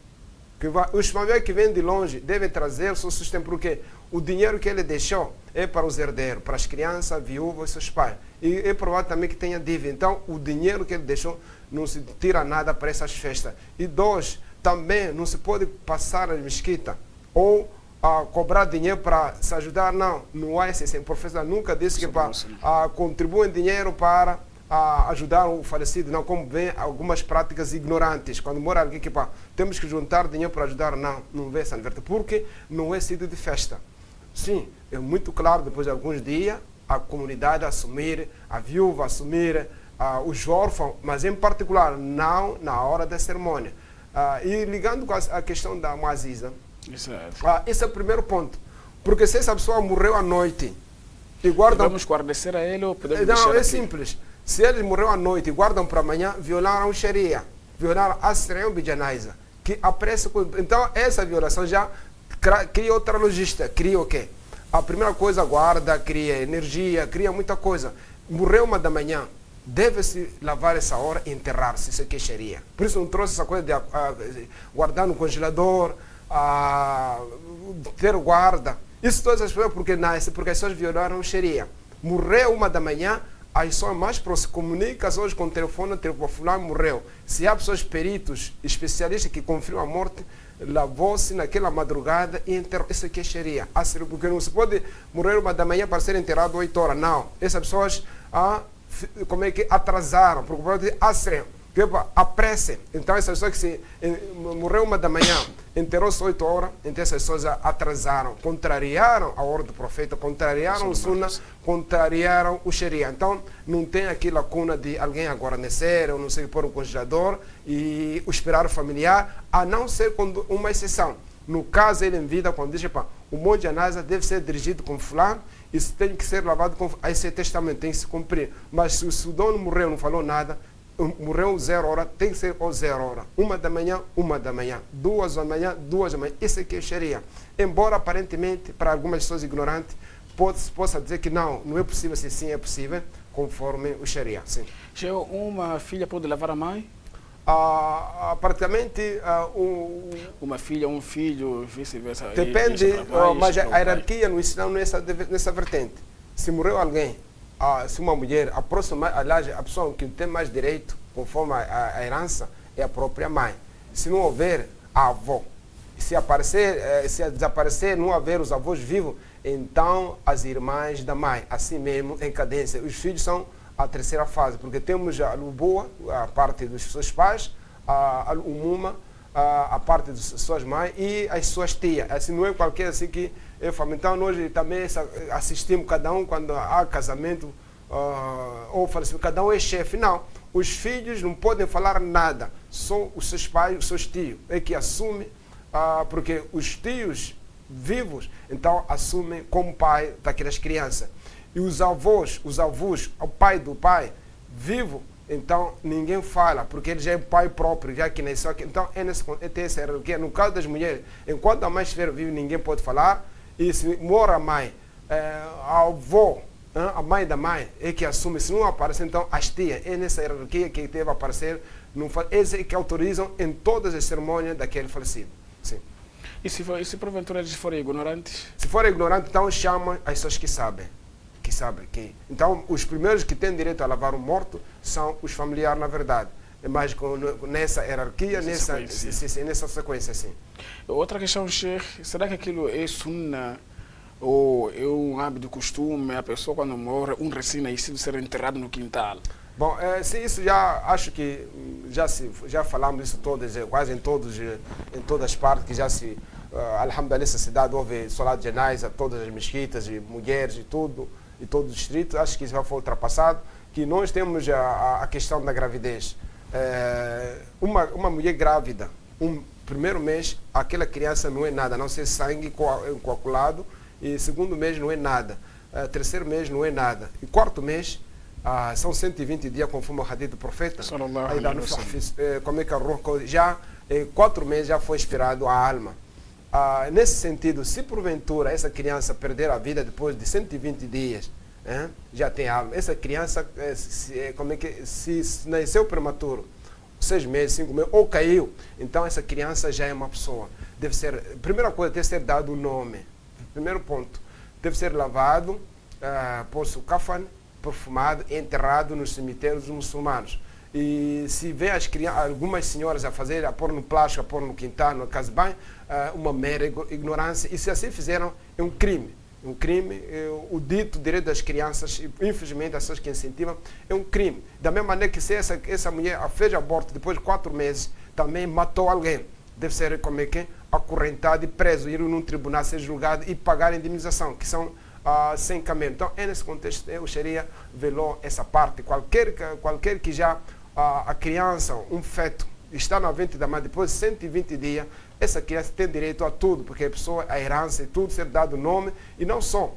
Speaker 2: Os familiares que vêm de longe devem trazer o seu sustento, porque o dinheiro que ele deixou é para os herdeiros, para as crianças, viúvas e seus pais. E é provável também que tenha dívida. Então, o dinheiro que ele deixou não se tira nada para essas festas. E dois, também não se pode passar na mesquita ou cobrar dinheiro para se ajudar. Não há esse. O professor nunca disse que contribuem dinheiro para ajudar o falecido, não, como vem algumas práticas ignorantes. Quando mora alguém que temos que juntar dinheiro para ajudar, não vê essa verdade, porque não é sítio de festa. Sim, é muito claro, depois de alguns dias, a comunidade assumir, a viúva assumir, os órfãos, mas em particular, não na hora da cerimônia. E ligando com a questão da Muaziza, esse é o primeiro ponto, porque se essa pessoa morreu à noite e guardam...
Speaker 1: Podemos esclarecer a ele ou podemos
Speaker 2: Não,
Speaker 1: deixar
Speaker 2: é
Speaker 1: aqui?
Speaker 2: Simples. Se ele morreu à noite e guardam para amanhã, violaram o Sharia, violaram Asri'u bi janaiz, que apressa. Então, essa violação já cria outra logística. Cria o quê? A primeira coisa, guarda, cria energia, cria muita coisa. Morreu 1 da manhã, deve-se lavar essa hora e enterrar-se, isso aqui é Sharia. Por isso não trouxe essa coisa de guardar no congelador, ter guarda. Isso todas as coisas porque as pessoas violaram o Sharia. Morreu 1 da manhã, as pessoas mais próximas comunicam hoje com o telefone, fulano morreu. Se há pessoas peritos, especialistas que confirmam a morte, lavou-se naquela madrugada e enterrou. Isso aqui é Sharia. Porque não se pode morrer 1 da manhã para ser enterrado 8 horas. Não. Essas pessoas como é que atrasaram, porque apressem. Então essas pessoas que morreu 1 da manhã, enterrou-se 8 horas, então essas pessoas atrasaram, contrariaram a ordem do profeta, contrariaram o Sunnah, contrariaram o Sharia. Então não tem aqui lacuna de alguém aguarnecer, ou não sei, pôr um congelador e esperar o familiar, a não ser com uma exceção. No caso, ele em vida, quando diz que o monte de Anasa deve ser dirigido com fulano, isso tem que ser lavado com... Esse testamento tem que se cumprir. Mas se o dono morreu, não falou nada, morreu 0 hora, tem que ser 0 hora. 1 da manhã, 1 da manhã. 2 da manhã, 2 da manhã. Isso aqui é Sharia. Embora, aparentemente, para algumas pessoas ignorantes, possa dizer que não é possível, se sim é possível, conforme o Sharia. Sim.
Speaker 1: Uma filha pode levar a mãe?
Speaker 2: Praticamente
Speaker 1: uma filha, um filho, vice-versa.
Speaker 2: Depende, mas a hierarquia no Islã não é nessa vertente. Se morreu alguém, se uma mulher, aliás, a pessoa que tem mais direito, conforme a herança, é a própria mãe. Se não houver, a avó. Se aparecer, se desaparecer, não haver os avós vivos, então as irmãs da mãe, assim mesmo, em cadência. Os filhos são a terceira fase, porque temos a Luboa, a parte dos seus pais, a Umuma, a parte das suas mães e as suas tias. Assim, não é qualquer assim que é família. Então, nós também assistimos cada um quando há casamento ou falecimento, cada um é chefe. Não, os filhos não podem falar nada, só os seus pais, os seus tios, é que assumem, porque os tios vivos, então, assumem como pai daquelas crianças. E os avós, o pai do pai, vivo, então ninguém fala, porque ele já é pai próprio, já que nasceu aqui. Então, tem essa hierarquia. No caso das mulheres, enquanto a mãe estiver viva, ninguém pode falar. E se mora a mãe, a avó, a mãe da mãe, é que assume. Se não aparece, então as tias, é nessa hierarquia que deve aparecer. Eles é que autorizam em todas as cerimônias daquele falecido. Sim.
Speaker 1: E se porventura eles forem ignorantes?
Speaker 2: Se forem ignorantes, então chamam as pessoas que sabem. Então, os primeiros que têm direito a lavar o morto são os familiares, na verdade. Mas nessa hierarquia, nessa sequência, sim.
Speaker 1: Outra questão, Sheikh, será que aquilo é sunna ou é um hábito, costume, a pessoa quando morre, um recém-nascido ser enterrado no quintal?
Speaker 2: Bom, isso já acho que já falamos isso quase em todas as partes, que já se, alhamdulillah, nessa cidade houve solat de janaiza, todas as mesquitas, e mulheres e tudo, e todo o distrito. Acho que isso já foi ultrapassado, que nós temos a questão da gravidez. Uma mulher grávida, primeiro mês, aquela criança não é nada, a não ser sangue coagulado, e segundo mês não é nada, terceiro mês não é nada, e quarto mês são 120 dias, conforme o hadith do profeta. Como é que já 4 meses já foi expirado a alma. Nesse sentido, se porventura essa criança perder a vida depois de 120 dias, já tem alma. Essa criança, se nasceu prematuro, 6 meses, 5 meses, ou caiu, então essa criança já é uma pessoa. Deve ser, primeira coisa, deve ser dado o nome. Primeiro ponto, deve ser lavado, posto kafan, perfumado e enterrado nos cemitérios muçulmanos. E se vê algumas senhoras a pôr no plástico, a pôr no quintal, no casa de banho, uma mera ignorância. E se assim fizeram, é um crime. O dito direito das crianças, infelizmente, as pessoas que incentivam, é um crime. Da mesma maneira que se essa mulher fez aborto depois de 4 meses, também matou alguém. Deve ser acorrentado e preso, ir num tribunal, ser julgado e pagar a indemnização, que são sem camelo. Então, nesse contexto, o Sharia velou essa parte. Qualquer que já a criança, um feto, está no ventre da mãe depois de 120 dias, essa criança tem direito a tudo, porque a herança e tudo, ser dado nome, e não só,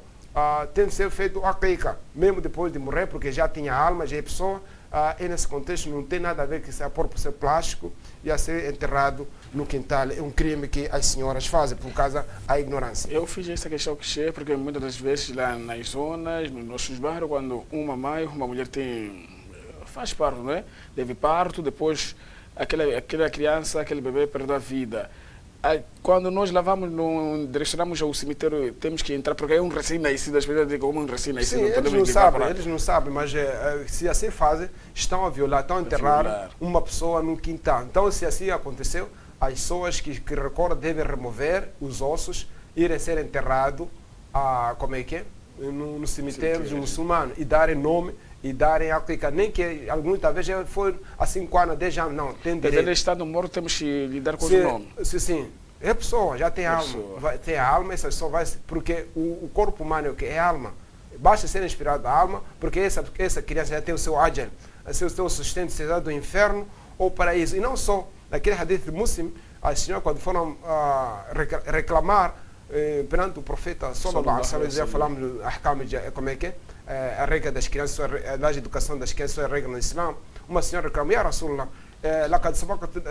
Speaker 2: tem que ser feito a aqiqa, mesmo depois de morrer, porque já tinha alma, já é pessoa. Nesse contexto não tem nada a ver com se pôr por ser plástico e a ser enterrado no quintal. É um crime que as senhoras fazem por causa da ignorância.
Speaker 1: Eu fiz essa questão que porque muitas das vezes lá nas zonas, nos nossos bairros, quando uma mulher faz parto, né? Teve parto, depois aquela criança, aquele bebê perdeu a vida. Quando nós direcionamos ao cemitério, temos que entrar, porque é um recém-nascido, as pessoas dizem como um recém-nascido.
Speaker 2: Eles não sabem, mas se assim fazem, estão a violar, estão a enterrar uma pessoa no quintal. Então, se assim aconteceu, as pessoas que recordam devem remover os ossos, irem ser enterrados no cemitério dos muçulmanos e darem nome e darem a clicar. Nem que alguns talvez já foi há 5 anos, 10 anos, não, tem direito.
Speaker 1: Mas ele está no morto, temos que lidar com o nome.
Speaker 2: Sim. É pessoa, já tem alma. Tem a alma, essa pessoa vai. Porque o corpo humano que é alma, basta ser inspirado da alma, porque essa criança já tem o seu ajal, o seu sustento, seja do inferno ou paraíso. E não só, naquele hadith de Muslim, as senhoras, quando foram reclamar perante o profeta, já falamos do ahkam, como é que é? A regra das crianças, a educação das crianças, a regra no Islã. Uma senhora reclamou, Ya Rasulullah, لقد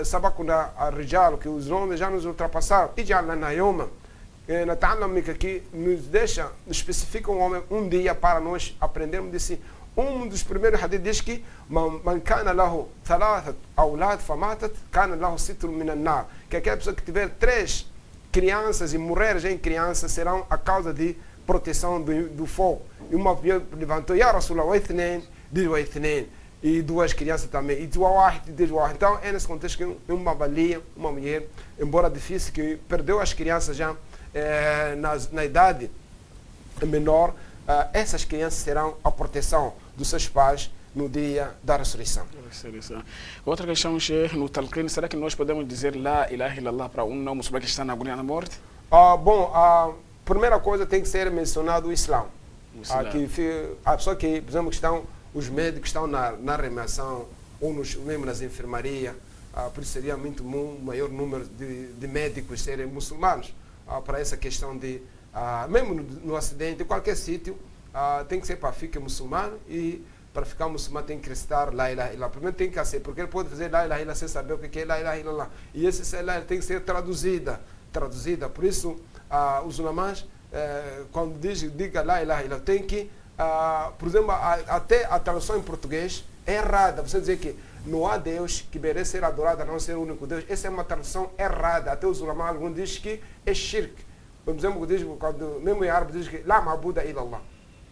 Speaker 2: سبقنا الرجال, que os homens já nos ultrapassaram. E já na Yoma, que nos especifica um homem um dia para nós aprendermos disso. Um dos primeiros hadith diz que man kana lahu thalathat awlad famatat kana lahu sitrun min an-nar, que aquela pessoa que tiver 3 crianças e morrer já em criança serão a causa de proteção do fogo. E uma mulher levantou, Ya Rasulullah, wa ithnain, diz wa ithnain. e 2 crianças também. Então, é nesse contexto que uma valia, uma mulher, embora difícil, que perdeu as crianças já na idade menor, essas crianças terão a proteção dos seus pais no dia da ressurreição.
Speaker 1: Outra questão, Sheikh, no Talqin, será que nós podemos dizer La ilaha illallah para um não muçulmano que está na agonia da morte?
Speaker 2: Bom, a primeira coisa tem que ser mencionado o Islã. A pessoa que, por exemplo, os médicos que estão na reanimação ou mesmo nas enfermarias, por isso seria muito maior número de médicos serem muçulmanos para essa questão de, mesmo no acidente, em qualquer sítio, tem que ser para ficar muçulmano e para ficar muçulmano tem que recitar La ilaha illallah. Primeiro tem que ser, porque ele pode fazer La ilaha illallah sem saber o que é La ilaha illallah. E esse La ilaha tem que ser traduzida. Por isso, os ulamás, quando diga La ilaha illallah, tem que, por exemplo, até a tradução em português é errada. Você dizer que não há Deus que merece ser adorado a não ser o único Deus. Essa é uma tradução errada. Até os ulamás, alguns dizem que é shirk. Por exemplo, mesmo em árabe diz que La ma'buda illallah.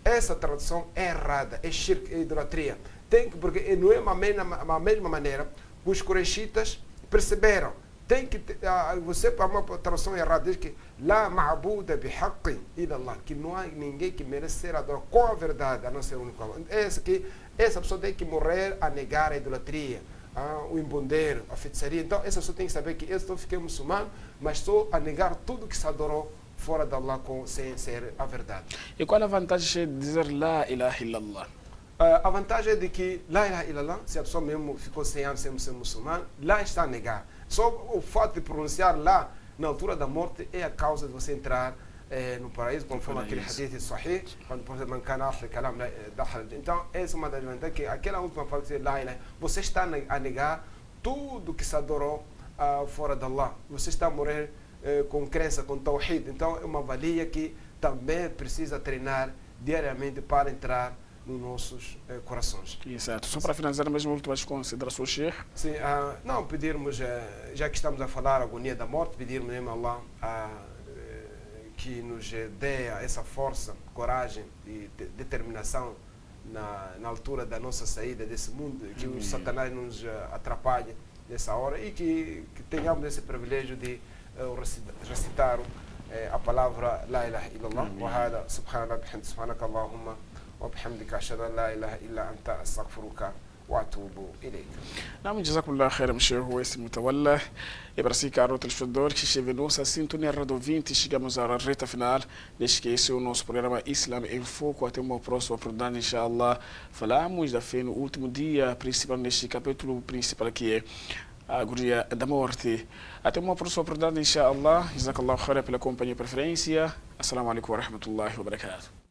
Speaker 2: Essa tradução é errada, é shirk, é idolatria. Porque não é a mesma maneira que os Quraishitas perceberam. Você, para uma tradução errada, diz que La ma'buda bihaqqin illallah, que não há ninguém que merece ser adorado com a verdade, a não ser o único Allah. Essa pessoa tem que morrer a negar a idolatria, o embondeiro, a feitiçaria. Então, essa pessoa tem que saber que eu fiquei muçulmano, mas estou a negar tudo que se adorou fora de Allah sem ser a verdade.
Speaker 1: E qual a vantagem de dizer La ilaha illallah?
Speaker 2: A vantagem é de que La ilaha illallah, se a pessoa mesmo ficou 100 anos sem ser muçulmano, lá está a negar. Só o fato de pronunciar lá na altura da morte é a causa de você entrar no paraíso, conforme aquele hadith sahih, quando o profeta mancana kalam. Então, essa é uma das vantagens, que aquela última frase de La ilaha, você está a negar tudo que se adorou fora de Allah. Você está a morrer com crença, com tawhid. Então, é uma valia que também precisa treinar diariamente para entrar nos nossos corações.
Speaker 1: Exato. Só para finalizar, mesmo últimas considerações, Sheikh?
Speaker 2: Sim, não, pedirmos, já que estamos a falar da agonia da morte, pedirmos mesmo a Allah que nos dê essa força, coragem e determinação na altura da nossa saída desse mundo, que o Satanás nos atrapalhe nessa hora e que tenhamos esse privilégio de recitar a palavra La ilaha illallah wa hada subhanallah bihamdi subhanaka Allahumma wa bihamdika ashhadu an la ilaha illa anta astaghfiruka wa atubu ilayk.
Speaker 1: نعم جزاكم الله خير مشي هو اسم متولى Ibrasi caro telespectador que esteve nossa sintonia Rádio 20, chegamos à reta final deste que esse é o nosso programa Islam em Foco. Até uma próxima oportunidade, inshallah. Falamos da fé no último dia principal neste capítulo principal que é a agonia da morte. Até uma próxima oportunidade, inshallah. Jazakallahu khair pela companhia e preferência. Assalamu alaikum wa rahmatullahi wa barakatuh.